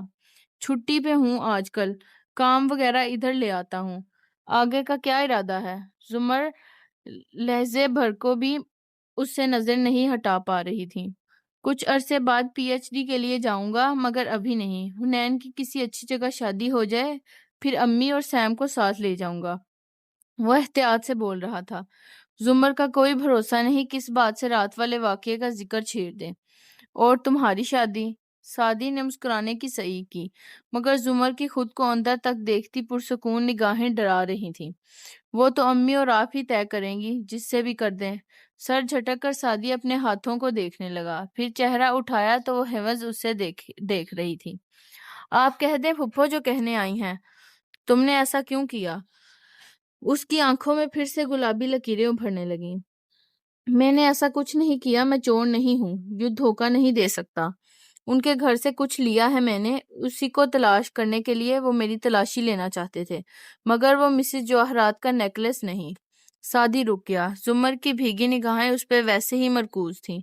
چھٹی پہ ہوں آج کل، کام وغیرہ ادھر لے آتا ہوں۔ آگے کا کیا ارادہ ہے؟ زمر لہجے بھر کو بھی اس سے نظر نہیں ہٹا پا رہی تھی۔ کچھ عرصے بعد پی ایچ ڈی کے لیے جاؤں گا، مگر ابھی نہیں۔ حنین کی کسی اچھی جگہ شادی ہو جائے، پھر امی اور سیم کو ساتھ لے جاؤں گا۔ وہ احتیاط سے بول رہا تھا۔ زمر کا کوئی بھروسہ نہیں کس بات سے رات والے واقعے کا ذکر چھیڑ دے۔ اور تمہاری شادی؟ سادی نے مسکرانے کی صحیح کی، مگر زمر کی خود کو اندر تک دیکھتی پرسکون نگاہیں ڈرا رہی تھیں۔ وہ تو امی اور آپ ہی طے کریں گی، جس سے بھی کر دیں۔ سر جھٹک کر سادی اپنے ہاتھوں کو دیکھنے لگا، پھر چہرہ اٹھایا تو وہ حوض اسے دیکھ رہی تھی۔ آپ کہہ دیں پھپھو جو کہنے آئی ہیں۔ تم نے ایسا کیوں کیا؟ اس کی آنکھوں میں پھر سے گلابی لکیریں ابھرنے لگیں۔ میں نے ایسا کچھ نہیں کیا، میں چور نہیں ہوں، جو دھوکہ نہیں دے سکتا۔ ان کے گھر سے کچھ لیا ہے میں نے، اسی کو تلاش کرنے کے لیے وہ میری تلاشی لینا چاہتے تھے، مگر وہ مسز جواہرات کا نیکلس نہیں۔ سادی رک گیا۔ زمر کی بھیگی نگاہیں اس پہ ویسے ہی مرکوز تھیں۔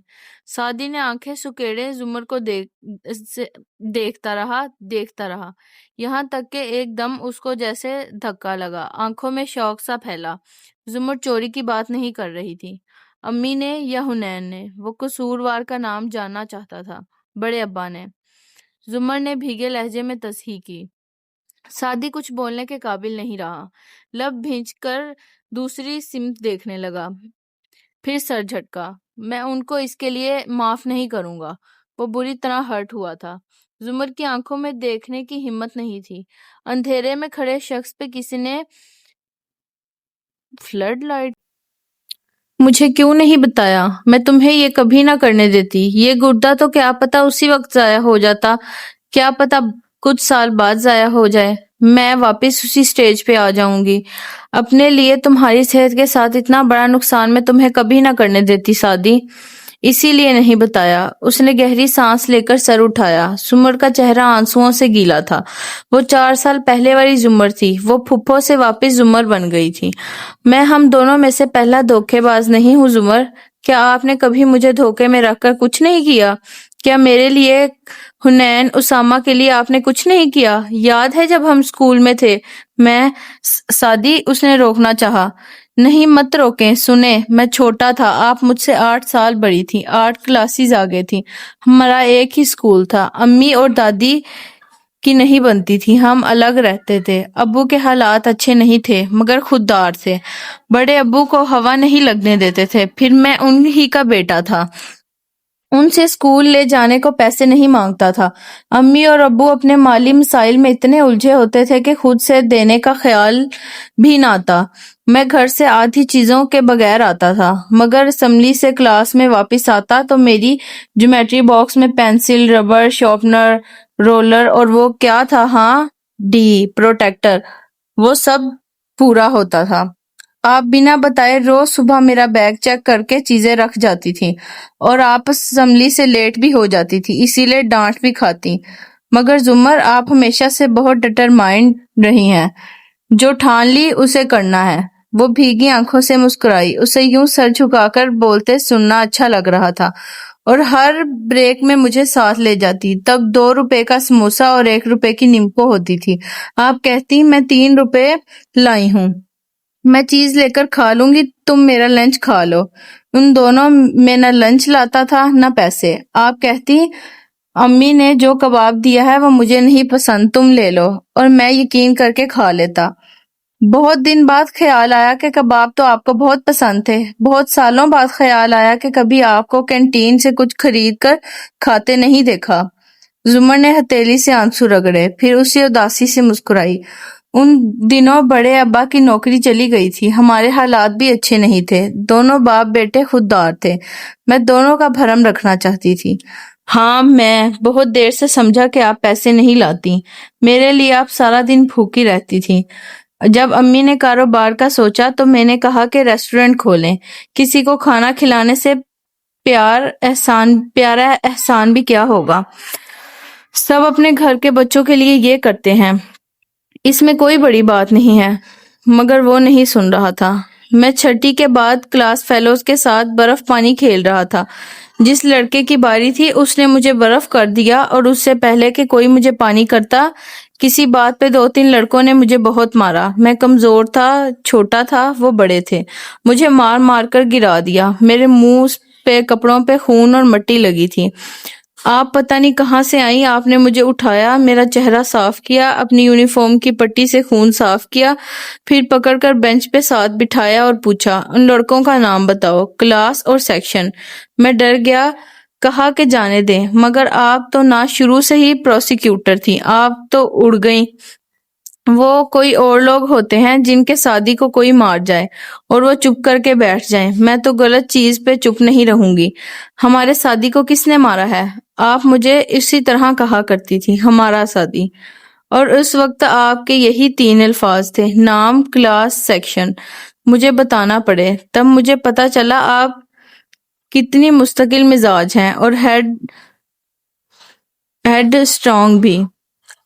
سادی نے آنکھیں سکیڑے زمر کو دیکھتا رہا، یہاں تک کہ ایک دم اس کو جیسے دھکا لگا، آنکھوں میں شوق سا پھیلا۔ زمر چوری کی بات نہیں کر رہی تھی۔ امی نے یا حنین نے؟ وہ قصوروار کا نام جاننا چاہتا تھا۔ بڑے ابا نے۔ زمر نے بھیگے لہجے میں تصحیح کی۔ سادی کچھ بولنے کے قابل نہیں رہا، لب بھینچ کر دوسری سمت دیکھنے لگا، پھر سر جھٹکا۔ میں ان کو اس کے لیے معاف نہیں کروں گا۔ وہ بری طرح ہرٹ ہوا تھا۔ زمر کی آنکھوں میں دیکھنے کی ہمت نہیں تھی۔ اندھیرے میں کھڑے شخص پہ کسی نے فلڈ لائٹ مجھے کیوں نہیں بتایا؟ میں تمہیں یہ کبھی نہ کرنے دیتی۔ یہ گردہ تو کیا پتا اسی وقت ضائع ہو جاتا، کیا پتا کچھ سال بعد ضائع ہو جائے۔ میں واپس اسی سٹیج پہ آ جاؤں گی۔ اپنے لیے تمہاری صحت کے ساتھ اتنا بڑا نقصان میں تمہیں کبھی نہ کرنے دیتی سعدی۔ اسی لیے نہیں بتایا۔ اس نے گہری سانس لے کر سر اٹھایا۔ زمر کا چہرہ آنسوؤں سے گیلا تھا۔ وہ 4 سال پہلے والی زمر تھی۔ وہ پھپھو سے واپس زمر بن گئی تھی۔ میں ہم دونوں میں سے پہلا دھوکے باز نہیں ہوں زمر۔ کیا آپ نے کبھی مجھے دھوکے میں رکھ کر کچھ نہیں کیا؟ کیا میرے لیے، حنین، اسامہ کے لیے آپ نے کچھ نہیں کیا؟ یاد ہے جب ہم اسکول میں تھے؟ میں سعدی، اس نے روکنا چاہا۔ نہیں، مت روکیں، سنیں، میں چھوٹا تھا، آپ مجھ سے 8 سال بڑی تھی، 8 کلاسز آگے تھی، ہمارا ایک ہی اسکول تھا، امی اور دادی کی نہیں بنتی تھی، ہم الگ رہتے تھے۔ ابو کے حالات اچھے نہیں تھے مگر خوددار تھے۔ بڑے ابو کو ہوا نہیں لگنے دیتے تھے، پھر میں ان ہی کا بیٹا تھا۔ ان سے اسکول لے جانے کو پیسے نہیں مانگتا تھا۔ امی اور ابو اپنے مالی مسائل میں اتنے الجھے ہوتے تھے کہ خود سے دینے کا خیال بھی نہ آتا۔ میں گھر سے آدھی چیزوں کے بغیر آتا تھا، مگر اسمبلی سے کلاس میں واپس آتا تو میری جیومیٹری باکس میں پینسل، ربڑ، شارپنر، رولر اور وہ کیا تھا، ہاں، پروٹیکٹر، وہ سب پورا ہوتا تھا۔ آپ بنا بتائے روز صبح میرا بیگ چیک کر کے چیزیں رکھ جاتی تھی اور آپ اسمبلی سے لیٹ بھی ہو جاتی تھی، اسی لیے ڈانٹ بھی کھاتی۔ مگر زمر، آپ ہمیشہ سے بہت ڈٹرمائنڈ رہی ہیں، جو ٹھان لی اسے کرنا ہے۔ وہ بھیگی آنکھوں سے مسکرائی۔ اسے یوں سر جھکا کر بولتے سننا اچھا لگ رہا تھا، اور ہر بریک میں مجھے ساتھ لے جاتی۔ تب 2 روپے کا سموسہ اور 1 روپے کی نمکو ہوتی تھی۔ آپ کہتی میں 3 روپے لائی ہوں، میں چیز لے کر کھا لوں گی، تم میرا لنچ کھا لو۔ ان دونوں میں نہ لنچ لاتا تھا نہ پیسے۔ آپ کہتی امی نے جو کباب دیا ہے وہ مجھے نہیں پسند، تم لے لو، اور میں یقین کر کے کھا لیتا۔ بہت دن بعد خیال آیا کہ کباب تو آپ کو بہت پسند تھے۔ بہت سالوں بعد خیال آیا کہ کبھی آپ کو کینٹین سے کچھ خرید کر کھاتے نہیں دیکھا۔ زمر نے ہتھیلی سے آنسو رگڑے، پھر اسی اداسی سے مسکرائی۔ ان دنوں بڑے ابا کی نوکری چلی گئی تھی، ہمارے حالات بھی اچھے نہیں تھے، دونوں باپ بیٹے خوددار تھے، میں دونوں کا بھرم رکھنا چاہتی تھی۔ ہاں، میں بہت دیر سے سمجھا کہ آپ پیسے نہیں لاتی، میرے لیے آپ سارا دن بھوکی رہتی تھی۔ جب امی نے کاروبار کا سوچا تو میں نے کہا کہ ریسٹورنٹ کھولیں، کسی کو کھانا کھلانے سے پیارا احسان بھی کیا ہوگا۔ سب اپنے گھر کے بچوں کے لیے یہ کرتے ہیں، اس میں کوئی بڑی بات نہیں ہے۔ مگر وہ نہیں سن رہا تھا۔ میں چھٹی کے بعد کلاس فیلوز کے ساتھ برف پانی کھیل رہا تھا۔ جس لڑکے کی باری تھی اس نے مجھے برف کر دیا، اور اس سے پہلے کہ کوئی مجھے پانی کرتا، کسی بات پہ 2-3 لڑکوں نے مجھے بہت مارا۔ میں کمزور تھا، چھوٹا تھا، وہ بڑے تھے، مجھے مار مار کر گرا دیا، میرے منہ پہ، کپڑوں پہ خون اور مٹی لگی تھی۔ آپ پتہ نہیں کہاں سے آئیں، آپ نے مجھے اٹھایا، میرا چہرہ صاف کیا، اپنی یونیفارم کی پٹی سے خون صاف کیا، پھر پکڑ کر بینچ پہ ساتھ بٹھایا اور پوچھا، ان لڑکوں کا نام بتاؤ، کلاس اور سیکشن۔ میں ڈر گیا، کہا کہ جانے دیں، مگر آپ تو نہ شروع سے ہی پروسیکیوٹر تھی، آپ تو اڑ گئیں۔ وہ کوئی اور لوگ ہوتے ہیں جن کے سعدی کو کوئی مار جائے اور وہ چپ کر کے بیٹھ جائیں، میں تو غلط چیز پہ چپ نہیں رہوں گی۔ ہمارے سعدی کو کس نے مارا ہے؟ آپ مجھے اسی طرح کہا کرتی تھی، ہمارا سعدی، اور اس وقت آپ کے یہی 3 الفاظ تھے، نام، کلاس، سیکشن۔ مجھے بتانا پڑے، تب مجھے پتا چلا آپ کتنی مستقل مزاج ہیں، اور ہیڈ اسٹرانگ بھی۔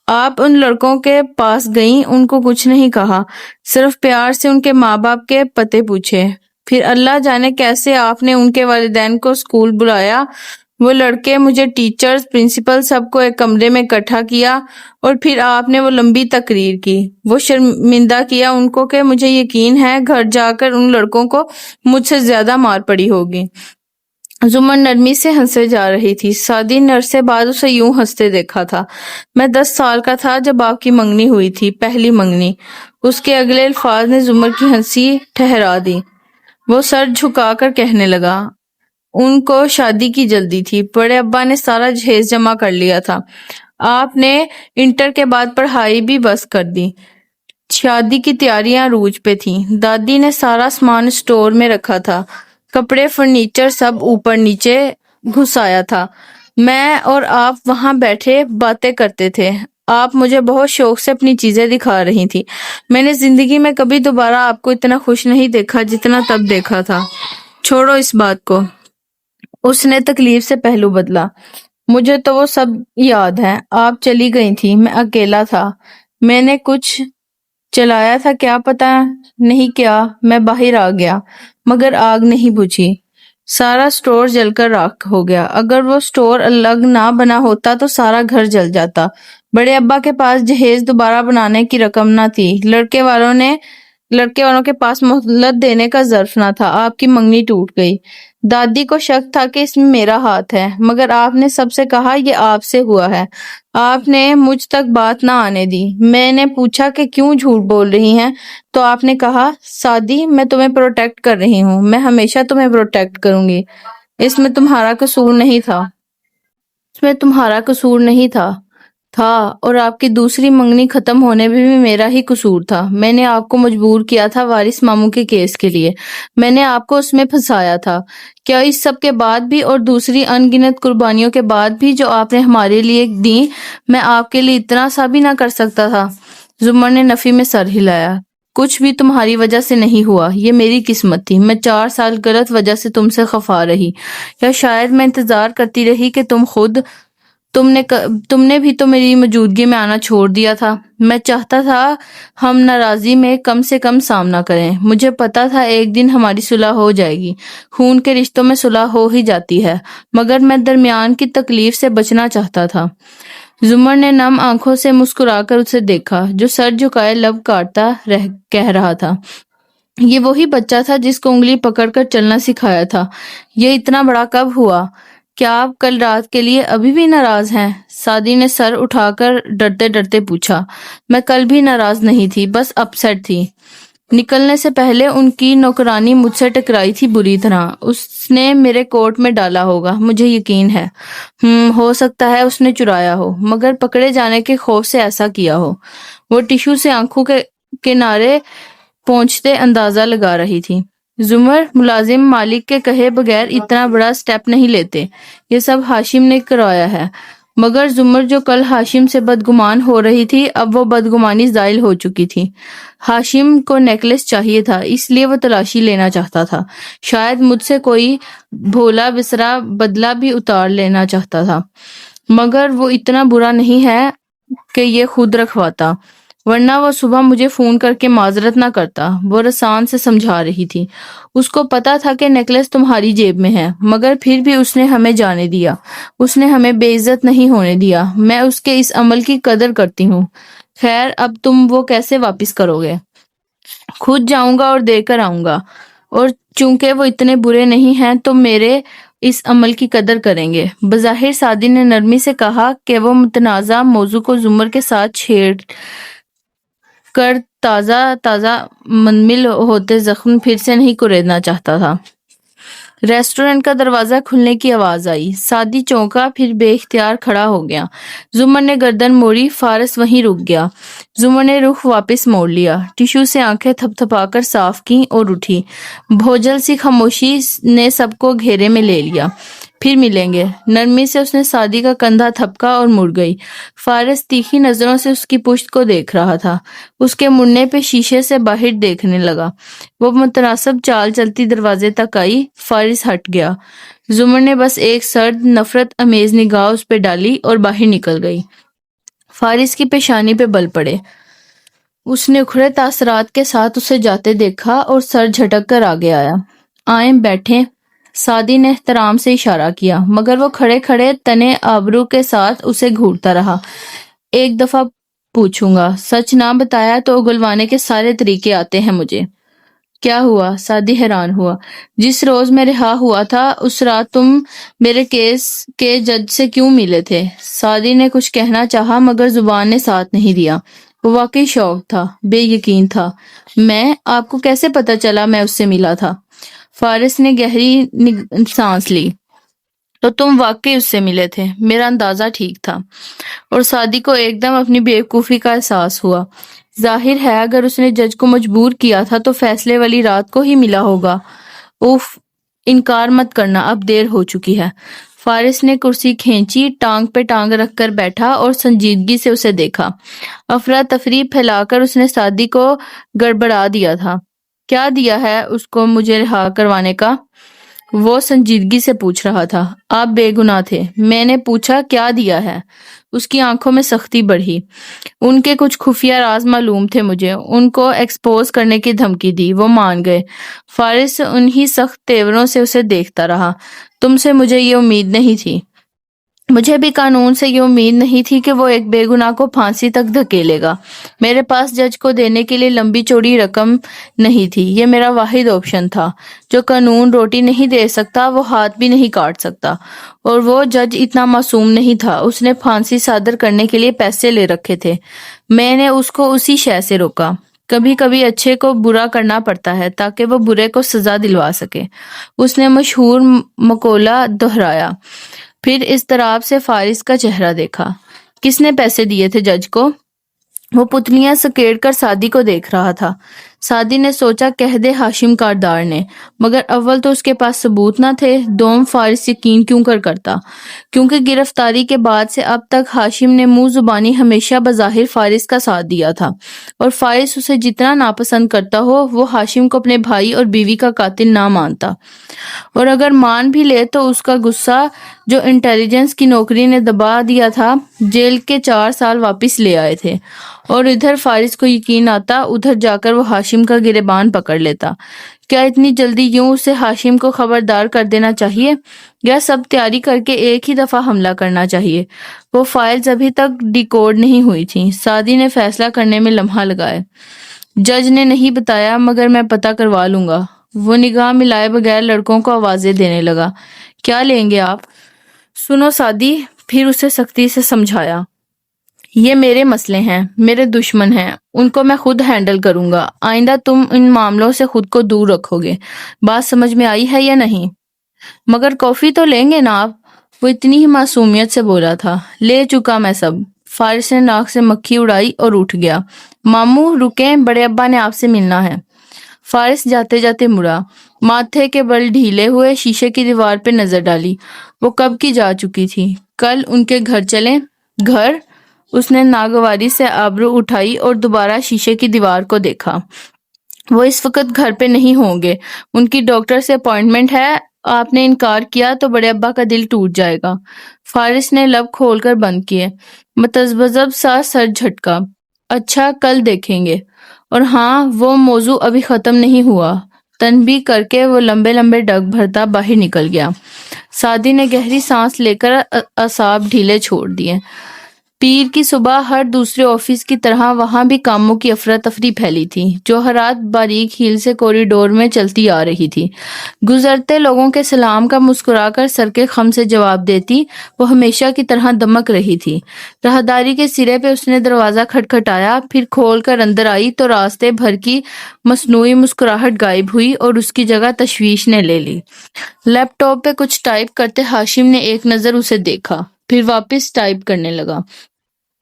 آپ ان لڑکوں کے پاس گئیں، ان کو کچھ نہیں کہا، صرف پیار سے ان کے ماں باپ کے پتے پوچھے۔ پھر اللہ جانے کیسے آپ نے ان کے والدین کو اسکول بلایا، وہ لڑکے، مجھے ٹیچرز، پرنسپل، سب کو ایک کمرے میں اکٹھا کیا، اور پھر آپ نے وہ لمبی تقریر کی، وہ شرمندہ کیا ان کو کہ مجھے یقین ہے گھر جا کر ان لڑکوں کو مجھ سے زیادہ مار پڑی ہوگی۔ زمر نرمی سے ہنسے جا رہی تھی۔ سعدی نے عرصے بعد اسے یوں ہنستے دیکھا تھا۔ میں 10 سال کا تھا جب آپ کی منگنی ہوئی تھی، پہلی منگنی۔ اس کے اگلے الفاظ نے زمر کی ہنسی ٹھہرا دی۔ وہ سر جھکا کر کہنے لگا، ان کو شادی کی جلدی تھی۔ بڑے ابا نے سارا جہیز جمع کر لیا تھا۔ آپ نے انٹر کے بعد پڑھائی بھی بس کر دی۔ شادی کی تیاریاں عروج پہ تھیں۔ دادی نے سارا سامان اسٹور میں رکھا تھا، کپڑے فرنیچر سب اوپر نیچے گھسایا تھا۔ میں اور آپ وہاں بیٹھے باتیں کرتے تھے۔ آپ مجھے بہت شوق سے اپنی چیزیں دکھا رہی تھی۔ میں نے زندگی میں کبھی دوبارہ آپ کو اتنا خوش نہیں دیکھا جتنا تب دیکھا تھا۔ چھوڑو اس بات کو۔ اس نے تکلیف سے پہلو بدلا۔ مجھے تو وہ سب یاد ہے۔ آپ چلی گئی تھی، میں اکیلا تھا۔ میں نے کچھ چلایا تھا، کیا پتا نہیں کیا، میں باہر آ گیا مگر آگ نہیں بجھی۔ سارا سٹور جل کر راکھ ہو گیا۔ اگر وہ سٹور الگ نہ بنا ہوتا تو سارا گھر جل جاتا۔ بڑے ابا کے پاس جہیز دوبارہ بنانے کی رقم نہ تھی۔ لڑکے والوں کے پاس مہلت دینے کا ظرف نہ تھا۔ آپ کی منگنی ٹوٹ گئی۔ دادی کو شک تھا کہ اس میں میرا ہاتھ ہے، مگر آپ نے سب سے کہا یہ آپ سے ہوا ہے۔ آپ نے مجھ تک بات نہ آنے دی۔ میں نے پوچھا کہ کیوں جھوٹ بول رہی ہیں تو آپ نے کہا، سادی میں تمہیں پروٹیکٹ کر رہی ہوں، میں ہمیشہ تمہیں پروٹیکٹ کروں گی۔ اس میں تمہارا قصور نہیں تھا۔ اور آپ کی دوسری منگنی ختم ہونے میں بھی میرا ہی قصور تھا۔ میں نے آپ کو مجبور کیا تھا وارث ماموں کے کیس کے لیے۔ میں نے آپ کو اس میں پھنسایا تھا۔ کیا اس سب کے بعد بھی اور دوسری ان گنت قربانیوں کے بعد بھی جو آپ نے ہمارے لیے دیں، میں آپ کے لیے اتنا سا بھی نہ کر سکتا تھا؟ زمر نے نفی میں سر ہلایا۔ کچھ بھی تمہاری وجہ سے نہیں ہوا، یہ میری قسمت تھی۔ میں 4 سال غلط وجہ سے تم سے خفا رہی، یا شاید میں انتظار کرتی رہی کہ تم نے بھی تو میری موجودگی میں آنا چھوڑ دیا تھا۔ میں چاہتا تھا ہم ناراضی میں کم سے کم سامنا کریں۔ مجھے پتا تھا ایک دن ہماری صلح ہو جائے گی۔ خون کے رشتوں میں صلح ہو ہی جاتی ہے، مگر میں درمیان کی تکلیف سے بچنا چاہتا تھا۔ زمر نے نم آنکھوں سے مسکرا کر اسے دیکھا، جو سر جھکائے لب کاٹتا کہہ رہا تھا، یہ وہی بچہ تھا جس کو انگلی پکڑ کر چلنا سکھایا تھا۔ یہ اتنا بڑا کب ہوا؟ کیا آپ کل رات کے لیے ابھی بھی ناراض ہیں؟ سادی نے سر اٹھا کر ڈرتے ڈرتے پوچھا۔ میں کل بھی ناراض نہیں تھی، بس اپسیٹ تھی۔ نکلنے سے پہلے ان کی نوکرانی مجھ سے ٹکرائی تھی بری طرح۔ اس نے میرے کوٹ میں ڈالا ہوگا، مجھے یقین ہے۔ ہو سکتا ہے اس نے چرایا ہو، مگر پکڑے جانے کے خوف سے ایسا کیا ہو۔ وہ ٹشو سے آنکھوں کے کنارے پہنچتے اندازہ لگا رہی تھی۔ زمر، ملازم مالک کے کہے بغیر اتنا بڑا سٹیپ نہیں لیتے۔ یہ سب ہاشم نے کروایا ہے۔ مگر زمر جو کل ہاشم سے بدگمان ہو رہی تھی، اب وہ بدگمانی زائل ہو چکی تھی۔ ہاشم کو نیکلس چاہیے تھا، اس لیے وہ تلاشی لینا چاہتا تھا۔ شاید مجھ سے کوئی بھولا بسرا بدلہ بھی اتار لینا چاہتا تھا، مگر وہ اتنا برا نہیں ہے کہ یہ خود رکھواتا، ورنہ وہ صبح مجھے فون کر کے معذرت نہ کرتا۔ وہ رسان سے سمجھا رہی تھی۔ اس کو پتا تھا کہ نیکلس تمہاری جیب میں ہے، مگر پھر بھی اس نے ہمیں جانے دیا۔ اس نے ہمیں بے عزت نہیں ہونے دیا۔ میں اس کے اس عمل کی قدر کرتی ہوں۔ خیر، اب تم وہ کیسے واپس کرو گے؟ خود جاؤں گا اور دے کر آؤں گا، اور چونکہ وہ اتنے برے نہیں ہیں تو میرے اس عمل کی قدر کریں گے۔ بظاہر سادی نے نرمی سے کہا کہ وہ متنازع موضوع کو زمر کے ساتھ چھیڑ کر تازہ منمل ہوتے زخم پھر سے نہیں کریدنا چاہتا تھا۔ ریسٹورنٹ کا دروازہ کھلنے کی آواز آئی۔ سادی چونکا، پھر بے اختیار کھڑا ہو گیا۔ زمر نے گردن موڑی، فارس وہیں رک گیا۔ زمر نے رخ واپس موڑ لیا، ٹشو سے آنکھیں تھپ تھپا کر صاف کیں اور اٹھی۔ بھوجل سی خاموشی نے سب کو گھیرے میں لے لیا۔ پھر ملیں گے۔ نرمی سے اس نے سادی کا کندھا تھپکا اور مڑ گئی۔ فارس تیکھی نظروں سے اس کی پشت کو دیکھ رہا تھا۔ اس کے مڑنے پہ شیشے سے باہر دیکھنے لگا۔ وہ متناسب چال چلتی دروازے تک آئی۔ فارس ہٹ گیا۔ زمر نے بس ایک سرد، نفرت امیز نگاہ اس پہ ڈالی اور باہر نکل گئی۔ فارس کی پیشانی پہ بل پڑے۔ اس نے اکھڑے تاثرات کے ساتھ اسے جاتے دیکھا اور سر جھٹک کر آگے آیا۔ آئیں، بیٹھیں۔ سادی نے احترام سے اشارہ کیا، مگر وہ کھڑے کھڑے تنے آبرو کے ساتھ اسے گھورتا رہا۔ ایک دفعہ پوچھوں گا، سچ نہ بتایا تو اگلوانے کے سارے طریقے آتے ہیں مجھے۔ کیا ہوا؟ سادی حیران ہوا۔ جس روز میں رہا ہوا تھا، اس رات تم میرے کیس کے جج سے کیوں ملے تھے؟ سادی نے کچھ کہنا چاہا، مگر زبان نے ساتھ نہیں دیا۔ وہ واقعی شوق تھا، بے یقین تھا۔ آپ کو کیسے پتا چلا میں اس سے ملا تھا؟ فارس نے گہری سانس لی۔ تو تم واقعی اس سے ملے تھے، میرا اندازہ ٹھیک تھا۔ اور سعدی کو ایک دم اپنی بیوقوفی کا احساس ہوا۔ ظاہر ہے اگر اس نے جج کو مجبور کیا تھا تو فیصلے والی رات کو ہی ملا ہوگا۔ اوف، انکار مت کرنا، اب دیر ہو چکی ہے۔ فارس نے کرسی کھینچی، ٹانگ پہ ٹانگ رکھ کر بیٹھا اور سنجیدگی سے اسے دیکھا۔ افراتفری پھیلا کر اس نے سعدی کو گڑبڑا دیا تھا۔ کیا دیا ہے اس کو مجھے رہا کروانے کا؟ وہ سنجیدگی سے پوچھ رہا تھا۔ آپ بے گناہ تھے۔ میں نے پوچھا کیا دیا ہے؟ اس کی آنکھوں میں سختی بڑھی۔ ان کے کچھ خفیہ راز معلوم تھے مجھے، ان کو ایکسپوز کرنے کی دھمکی دی، وہ مان گئے۔ فارس انہی سخت تیوروں سے اسے دیکھتا رہا۔ تم سے مجھے یہ امید نہیں تھی۔ مجھے بھی قانون سے یہ امید نہیں تھی کہ وہ ایک بے گناہ کو پھانسی تک دھکیلے گا۔ میرے پاس جج کو دینے کے لیے لمبی چوڑی رقم نہیں تھی، یہ میرا واحد آپشن تھا۔ جو قانون روٹی نہیں دے سکتا وہ ہاتھ بھی نہیں کاٹ سکتا۔ اور وہ جج اتنا معصوم نہیں تھا، اس نے پھانسی صادر کرنے کے لیے پیسے لے رکھے تھے۔ میں نے اس کو اسی شے سے روکا۔ کبھی کبھی اچھے کو برا کرنا پڑتا ہے تاکہ وہ برے کو سزا دلوا سکے۔ اس نے مشہور مقولہ دہرایا۔ پھر اضطراب سے فارس کا چہرہ دیکھا۔ کس نے پیسے دیے تھے جج کو؟ وہ پتلیاں سکیڑ کر سعدی کو دیکھ رہا تھا۔ سعدی نے سوچا کہہ دے ہاشم کاردار نے، مگر اول تو اس کے پاس ثبوت نہ تھے، دوم فارس یقین کیوں کرتا؟ کیونکہ گرفتاری کے بعد سے اب تک ہاشم نے منہ زبانی ہمیشہ بظاہر فارس کا ساتھ دیا تھا، اور فارس اسے جتنا ناپسند کرتا ہو وہ ہاشم کو اپنے بھائی اور بیوی کا قاتل نہ مانتا، اور اگر مان بھی لے تو اس کا غصہ جو انٹیلیجنس کی نوکری نے دبا دیا تھا، جیل کے 4 سال واپس لے آئے تھے، اور ادھر فارس کو یقین آتا ادھر جا کر وہ ہاشم کا گریبان پکڑ لیتا۔ کیا اتنی جلدی یوں اسے ہاشم کو خبردار کر دینا چاہیے، یا سب تیاری کر کے ایک ہی دفعہ حملہ کرنا چاہیے؟ وہ فائلز ابھی تک ڈیکوڈ نہیں ہوئی تھیں۔ سعدی نے فیصلہ کرنے میں لمحہ لگائے۔ جج نے نہیں بتایا، مگر میں پتہ کروا لوں گا۔ وہ نگاہ ملائے بغیر لڑکوں کو آوازیں دینے لگا۔ کیا لیں گے آپ؟ سنو سعدی، پھر اسے سختی سے سمجھایا۔ یہ میرے مسئلے ہیں، میرے دشمن ہیں، ان کو میں خود ہینڈل کروں گا۔ آئندہ تم ان معاملوں سے خود کو دور رکھو گے۔ بات سمجھ میں آئی ہے یا نہیں؟ مگر کافی تو لیں گے نا آپ؟ وہ اتنی ہی معصومیت سے بولا تھا۔ لے چکا میں سب۔ فارس نے ناک سے مکھی اڑائی اور اٹھ گیا۔ ماموں رکیں، بڑے ابا نے آپ سے ملنا ہے۔ فارس جاتے جاتے مڑا، ماتھے کے بل ڈھیلے ہوئے شیشے کی دیوار پہ نظر ڈالی۔ وہ کب کی جا چکی تھی۔ کل ان کے گھر چلیں؟ گھر؟ اس نے ناگواری سے آبرو اٹھائی اور دوبارہ شیشے کی دیوار کو دیکھا۔ وہ اس وقت گھر پہ نہیں ہوں گے، ان کی ڈاکٹر سے اپائنٹمنٹ ہے۔ آپ نے انکار کیا تو بڑے ابا کا دل ٹوٹ جائے گا۔ فارس نے لب کھول کر بند کیے، متذبذب سا سر جھٹکا۔ اچھا، کل دیکھیں گے۔ اور ہاں، وہ موضوع ابھی ختم نہیں ہوا۔ تنبیہ کر کے وہ لمبے لمبے ڈگ بھرتا باہر نکل گیا۔ سعدی نے گہری سانس لے کر اعصاب ڈھیلے چھوڑ دیے۔ پیر کی صبح ہر دوسرے آفس کی طرح وہاں بھی کاموں کی افراتفری پھیلی تھی۔ جوہرات باریک ہیل سے کوریڈور میں چلتی آ رہی تھی، گزرتے لوگوں کے سلام کا مسکرا کر سر کے خم سے جواب دیتی۔ وہ ہمیشہ کی طرح دمک رہی تھی۔ راہداری کے سرے پہ اس نے دروازہ کھٹکھٹایا، پھر کھول کر اندر آئی تو راستے بھر کی مصنوعی مسکراہٹ غائب ہوئی اور اس کی جگہ تشویش نے لے لی۔ لیپ ٹاپ پہ کچھ ٹائپ کرتے ہاشم نے ایک نظر اسے دیکھا، پھر واپس ٹائپ کرنے لگا۔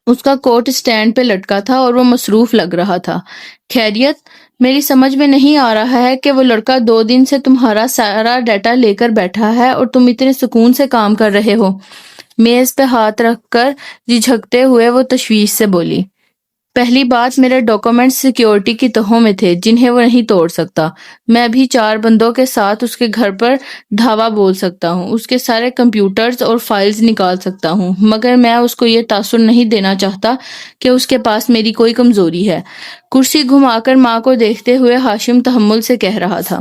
اس کا کوٹ سٹینڈ پہ لٹکا تھا اور وہ مصروف لگ رہا تھا۔ خیریت؟ میری سمجھ میں نہیں آ رہا ہے کہ وہ لڑکا 2 دن سے تمہارا سارا ڈیٹا لے کر بیٹھا ہے اور تم اتنے سکون سے کام کر رہے ہو۔ میز پہ ہاتھ رکھ کر جھجکتے ہوئے وہ تشویش سے بولی۔ پہلی بات، میرے ڈاکومنٹس سیکیورٹی کی تہوں میں تھے جنہیں وہ نہیں توڑ سکتا۔ میں بھی 4 بندوں کے ساتھ اس کے گھر پر دھاوا بول سکتا ہوں، اس کے سارے کمپیوٹرز اور فائلز نکال سکتا ہوں، مگر میں اس کو یہ تاثر نہیں دینا چاہتا کہ اس کے پاس میری کوئی کمزوری ہے۔ کرسی گھما کر ماں کو دیکھتے ہوئے ہاشم تحمل سے کہہ رہا تھا۔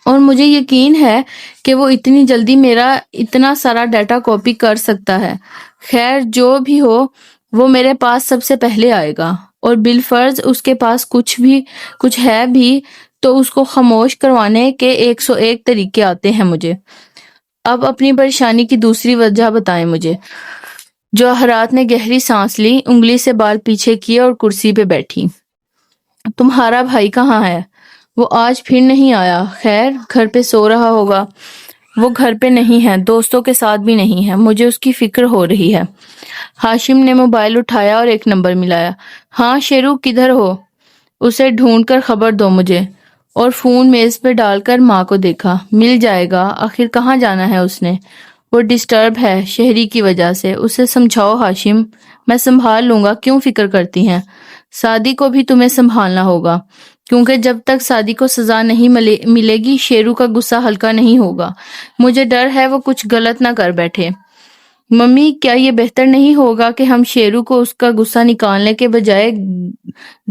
اور مجھے یقین ہے کہ وہ اتنی جلدی میرا اتنا سارا ڈیٹا کاپی کر سکتا ہے۔ خیر جو بھی ہو، وہ میرے پاس سب سے پہلے آئے گا، اور بالفرض اس کے پاس کچھ ہے بھی تو اس کو خاموش کروانے کے 101 طریقے آتے ہیں مجھے۔ اب اپنی پریشانی کی دوسری وجہ بتائیں مجھے۔ جواہرات نے گہری سانس لی، انگلی سے بال پیچھے کیے اور کرسی پہ بیٹھی۔ تمہارا بھائی کہاں ہے؟ وہ آج پھر نہیں آیا، خیر گھر پہ سو رہا ہوگا۔ وہ گھر پہ نہیں ہے، دوستوں کے ساتھ بھی نہیں ہے، مجھے اس کی فکر ہو رہی ہے۔ ہاشم نے موبائل اٹھایا اور ایک نمبر ملایا۔ ہاں شیرو، کدھر ہو؟ اسے ڈھونڈ کر خبر دو مجھے۔ اور فون میز پہ ڈال کر ماں کو دیکھا۔ مل جائے گا، آخر کہاں جانا ہے اس نے؟ وہ ڈسٹرب ہے شہری کی وجہ سے، اسے سمجھاؤ ہاشم۔ میں سنبھال لوں گا، کیوں فکر کرتی ہیں؟ سعدی کو بھی تمہیں سنبھالنا ہوگا، کیونکہ جب تک سعدی کو سزا نہیں ملے گی شیرو کا غصہ ہلکا نہیں ہوگا۔ مجھے ڈر ہے وہ کچھ غلط نہ کر بیٹھے۔ ممی، کیا یہ بہتر نہیں ہوگا کہ ہم شیرو کو اس کا غصہ نکالنے کے بجائے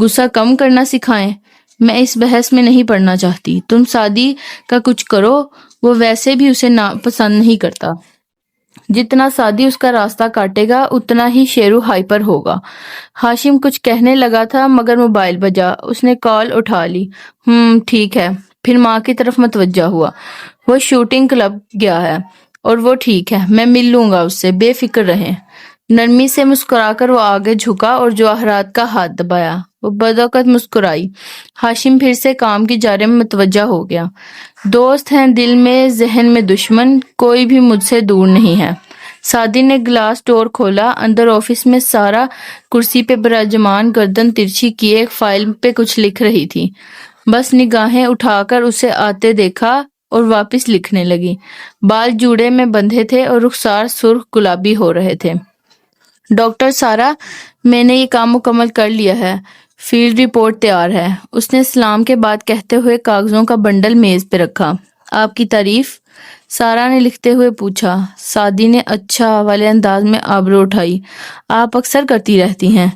غصہ کم کرنا سکھائیں؟ میں اس بحث میں نہیں پڑنا چاہتی، تم سعدی کا کچھ کرو، وہ ویسے بھی اسے پسند نہیں کرتا۔ جتنا سعدی اس کا راستہ کاٹے گا اتنا ہی شیرو ہائپر ہوگا۔ ہاشم کچھ کہنے لگا تھا مگر موبائل بجا، اس نے کال اٹھا لی۔ ٹھیک ہے، پھر ماں کی طرف متوجہ ہوا۔ وہ شوٹنگ کلب گیا ہے اور وہ ٹھیک ہے، میں مل لوں گا اس سے، بے فکر رہیں۔ نرمی سے مسکرا کر وہ آگے جھکا اور جواہرات کا ہاتھ دبایا۔ وہ بدوقت مسکرائی۔ ہاشم پھر سے کام کی جانب متوجہ ہو گیا۔ دوست ہیں دل میں، ذہن میں دشمن، کوئی بھی مجھ سے دور نہیں ہے۔ سعدی نے گلاس ڈور کھولا۔ اندر آفس میں سارا کرسی پہ براجمان، گردن ترچھی کیے ایک فائل پہ کچھ لکھ رہی تھی۔ بس نگاہیں اٹھا کر اسے آتے دیکھا اور واپس لکھنے لگی۔ بال جوڑے میں بندھے تھے اور رخسار سرخ گلابی ہو رہے تھے۔ ڈاکٹر سارا، میں نے یہ کام مکمل کر لیا ہے، فیلڈ رپورٹ تیار ہے۔ اس نے سلام کے بعد کہتے ہوئے کاغذوں کا بنڈل میز پہ رکھا۔ آپ کی تعریف؟ سارا نے لکھتے ہوئے پوچھا۔ سعدی نے اچھا والے انداز میں آبرو اٹھائی۔ آپ اکثر کرتی رہتی ہیں،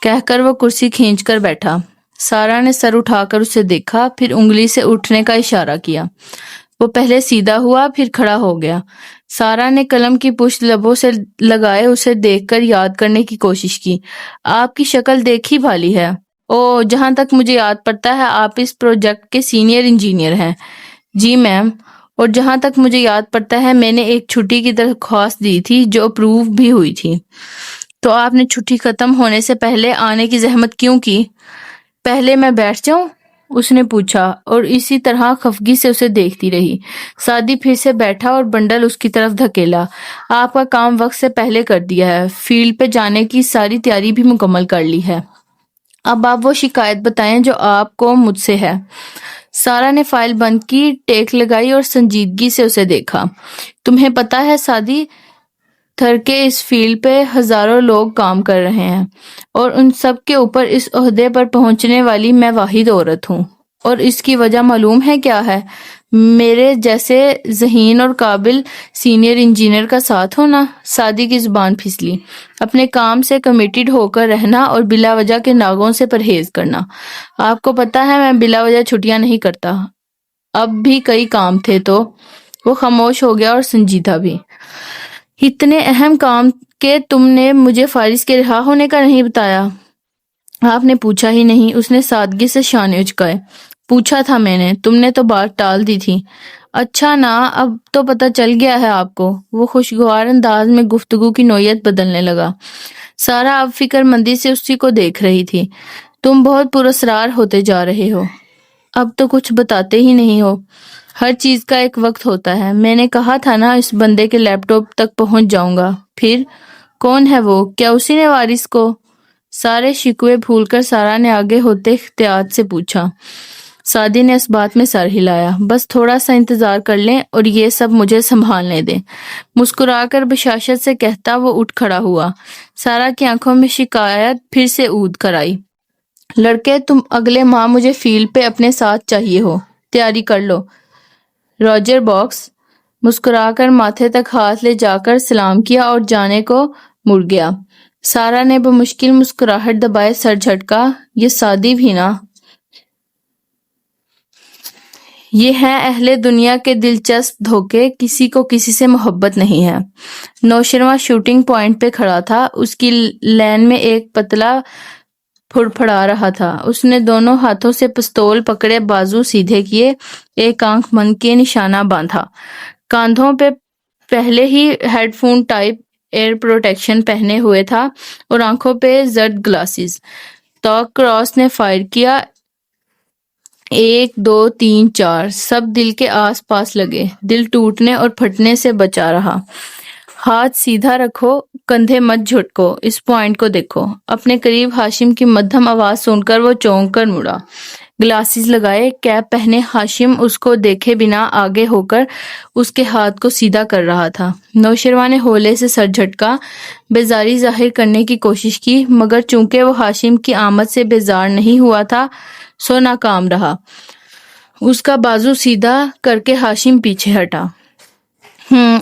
کہہ کر وہ کرسی کھینچ کر بیٹھا۔ سارا نے سر اٹھا کر اسے دیکھا، پھر انگلی سے اٹھنے کا اشارہ کیا۔ وہ پہلے سیدھا ہوا، پھر کھڑا ہو گیا۔ سارا نے قلم کی پشت لبوں سے لگائے اسے دیکھ کر یاد کرنے کی کوشش کی۔ آپ کی شکل دیکھی بھالی ہے۔ جہاں تک مجھے یاد پڑتا ہے آپ اس پروجیکٹ کے سینئر انجینئر ہیں۔ جی میم، اور جہاں تک مجھے یاد پڑتا ہے میں نے ایک چھٹی کی درخواست دی تھی جو اپروو بھی ہوئی تھی۔ تو آپ نے چھٹی ختم ہونے سے پہلے آنے کی زحمت کیوں کی؟ پہلے میں بیٹھ جاؤں؟ اس نے پوچھا اور اسی طرح خفگی سے اسے دیکھتی رہی۔ سعدی پھر سے بیٹھا اور بنڈل اس کی طرف دھکیلا۔ آپ کا کام وقت سے پہلے کر دیا ہے، فیلڈ پہ جانے کی ساری تیاری بھی مکمل کر لی ہے۔ اب آپ وہ شکایت بتائیں جو آپ کو مجھ سے ہے۔ سارا نے فائل بند کی، ٹیک لگائی اور سنجیدگی سے اسے دیکھا۔ تمہیں پتا ہے سعدی، تھر کے اس فیلڈ پہ ہزاروں لوگ کام کر رہے ہیں اور ان سب کے اوپر اس عہدے پر پہنچنے والی میں واحد عورت ہوں، اور اس کی وجہ معلوم ہے کیا ہے؟ میرے جیسے ذہین اور قابل سینئر انجینئر کا ساتھ ہونا۔ سعدی کی زبان پھسلی۔ اپنے کام سے کمیٹڈ ہو کر رہنا اور بلا وجہ کے ناغوں سے پرہیز کرنا۔ آپ کو پتا ہے میں بلا وجہ چھٹیاں نہیں کرتا۔ اب بھی کئی کام تھے تو وہ خاموش ہو گیا اور سنجیدہ بھی۔ اتنے اہم کام کہ تم نے مجھے فارس کے رہا ہونے کا نہیں بتایا۔ آپ نے پوچھا ہی نہیں، اس نے سادگی سے شانے اچکائے۔ پوچھا تھا میں نے، تم نے تو بات ٹال دی تھی۔ اچھا نا، اب تو پتہ چل گیا ہے آپ کو۔ وہ خوشگوار انداز میں گفتگو کی نوعیت بدلنے لگا۔ سارا اب فکر مندی سے اسی کو دیکھ رہی تھی۔ تم بہت پراسرار ہوتے جا رہے ہو، اب تو کچھ بتاتے ہی نہیں ہو۔ ہر چیز کا ایک وقت ہوتا ہے۔ میں نے کہا تھا نا اس بندے کے لیپ ٹاپ تک پہنچ جاؤں گا۔ پھر کون ہے وہ؟ کیا اسی نے وارث کو؟ سارے شکوے بھول کر سارا نے آگے ہوتے احتیاط سے پوچھا۔ سعدی نے اس بات میں سر ہلایا۔ بس تھوڑا سا انتظار کر لیں اور یہ سب مجھے سنبھالنے دیں۔ مسکرا کر بشاشت سے کہتا وہ اٹھ کھڑا ہوا۔ سارا کی آنکھوں میں شکایت پھر سے اود کر آئی۔ لڑکے، تم اگلے ماہ مجھے فیلڈ پہ اپنے ساتھ چاہیے ہو، تیاری کر لو۔ راجر باکس مسکرا کر ماتھے تک ہاتھ لے جا کر سلام کیا اور جانے کو مڑ گیا۔ سارا نے بمشکل مسکراہٹ دبائے سر جھٹکا۔ یہ سعدی بھی نا، یہ ہیں اہل دنیا کے دلچسپ دھوکے، کسی کو کسی سے محبت نہیں ہے۔ نوشرواں شوٹنگ پوائنٹ پہ کھڑا تھا، اس کی لین میں ایک پتلا پھڑپھڑا رہا تھا۔ اس نے دونوں ہاتھوں سے پستول پکڑے، بازو سیدھے کیے، ایک آنکھ بند کیے، نشانہ باندھا۔ کاندھوں پہ پہلے ہی headphone type ear protection پہنے ہوئے تھا اور آنکھوں پہ زرد گلاسز۔ تو کراس نے فائر کیا۔ ایک دو تین چار سب دل کے آس پاس لگے، دل ٹوٹنے اور پھٹنے سے بچا رہا۔ ہاتھ سیدھا رکھو، کندھے مت جھٹکو، اس پوائنٹ کو دیکھو۔ اپنے قریب ہاشم کی مدھم آواز سن کر وہ چونک کر مڑا، گلاسز لگائے، کیپ پہنے ہاشم اس کو دیکھے بنا آگے ہو کر اس کے ہاتھ کو سیدھا کر رہا تھا۔ نوشروہ نے ہولے سے سر جھٹکا، بیزاری ظاہر کرنے کی کوشش کی، مگر چونکہ وہ ہاشم کی آمد سے بیزار نہیں ہوا تھا سو ناکام رہا۔ اس کا بازو سیدھا کر کے ہاشم پیچھے ہٹا۔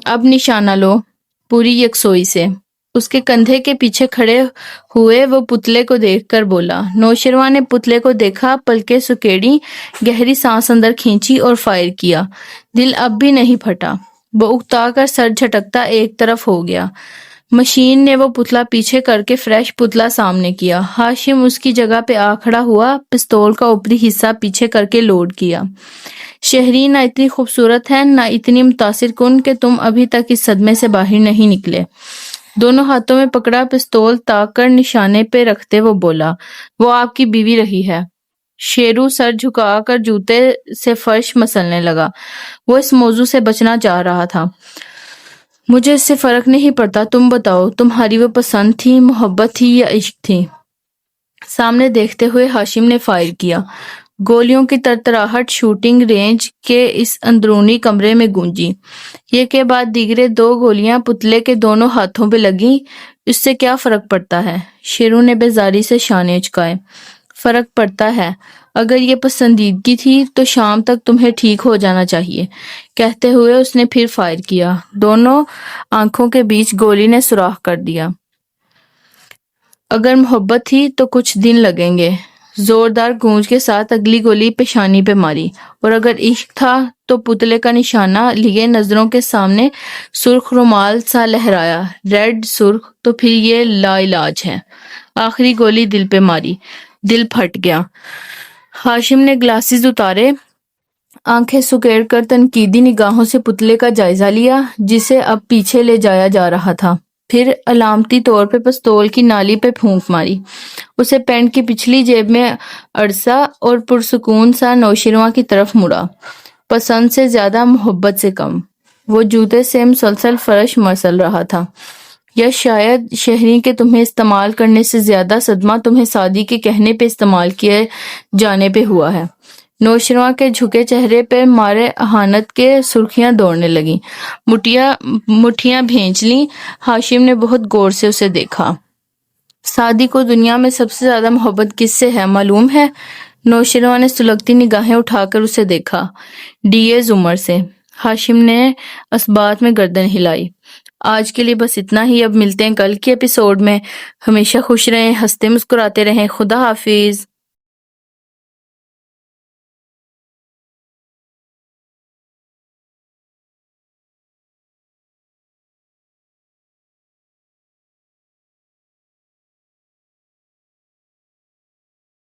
اب نشانہ لو، پوری یکسوئی سے۔ اس کے کندھے کے پیچھے کھڑے ہوئے وہ پتلے کو دیکھ کر بولا۔ نوشروہ نے پتلے کو دیکھا، پلکیں سکیڑی، گہری سانس اندر کھینچی اور فائر کیا۔ دل اب بھی نہیں پھٹا۔ وہ اکتا کر سر جھٹکتا ایک طرف ہو گیا۔ مشین نے وہ پتلا پیچھے کر کے فریش پتلا سامنے کیا۔ ہاشم اس کی جگہ پہ آ کھڑا ہوا، پستول کا اوپری حصہ پیچھے کر کے لوڈ کیا۔ شہرین نہ اتنی خوبصورت ہے، نہ اتنی متاثر کن کہ تم ابھی تک اس صدمے سے باہر نہیں نکلے۔ دونوں ہاتھوں میں پکڑا پستول تاک کر نشانے پہ رکھتے وہ بولا، وہ آپ کی بیوی رہی ہے۔ شیرو سر جھکا کر جوتے سے فرش مسلنے لگا۔ وہ اس موضوع سے بچنا چاہ رہا تھا۔ مجھے اس سے فرق نہیں پڑتا، تم بتاؤ، تمہاری وہ پسند تھی، محبت تھی یا عشق تھی؟ سامنے دیکھتے ہوئے ہاشم نے فائر کیا۔ گولیوں کی ترتراہٹ شوٹنگ رینج کے اس اندرونی کمرے میں گونجی۔ ایک کے بعد دیگرے دو گولیاں پتلے کے دونوں ہاتھوں پہ لگیں۔ اس سے کیا فرق پڑتا ہے؟ شیرو نے بیزاری سے شانے اچکائے۔ فرق پڑتا ہے۔ اگر یہ پسندیدگی تھی تو شام تک تمہیں ٹھیک ہو جانا چاہیے۔ کہتے ہوئے اس نے پھر فائر کیا۔ دونوں آنکھوں کے بیچ گولی نے سوراخ کر دیا۔ اگر محبت تھی تو کچھ دن لگیں گے۔ زوردار گونج کے ساتھ اگلی گولی پیشانی پہ ماری۔ اور اگر عشق تھا تو پتلے کا نشانہ لیے نظروں کے سامنے سرخ رومال سا لہرایا۔ ریڈ سرخ تو پھر یہ لا علاج ہے۔ آخری گولی دل پہ ماری، دل پھٹ گیا۔ ہاشم نے گلاسز اتارے، آنکھیں سکیڑ کر تنقیدی نگاہوں سے پتلے کا جائزہ لیا جسے اب پیچھے لے جایا جا رہا تھا۔ پھر علامتی طور پہ پستول کی نالی پہ پھونک ماری، اسے پینٹ کی پچھلی جیب میں اڑسا اور پرسکون سا نوشروہ کی طرف مڑا۔ پسند سے زیادہ، محبت سے کم۔ وہ جوتے سے مسلسل فرش مسل رہا تھا۔ یا شاید شہری کے تمہیں استعمال کرنے سے زیادہ صدمہ تمہیں سعدی کے کہنے پہ استعمال کیے جانے پہ ہوا ہے۔ نوشروہ کے جھکے چہرے پہ مارے اہانت کے سرخیاں دوڑنے لگیں، مٹھیاں بھینچ لیں۔ ہاشم نے بہت غور سے اسے دیکھا۔ سعدی کو دنیا میں سب سے زیادہ محبت کس سے ہے معلوم ہے؟ نوشروہ نے سلگتی نگاہیں اٹھا کر اسے دیکھا۔ ڈی اے زمر سے۔ ہاشم نے اثبات میں گردن ہلائی۔ آج کے لیے بس اتنا ہی، اب ملتے ہیں کل کے ایپیسوڈ میں۔ ہمیشہ خوش رہیں، ہنستے مسکراتے رہیں۔ خدا حافظ۔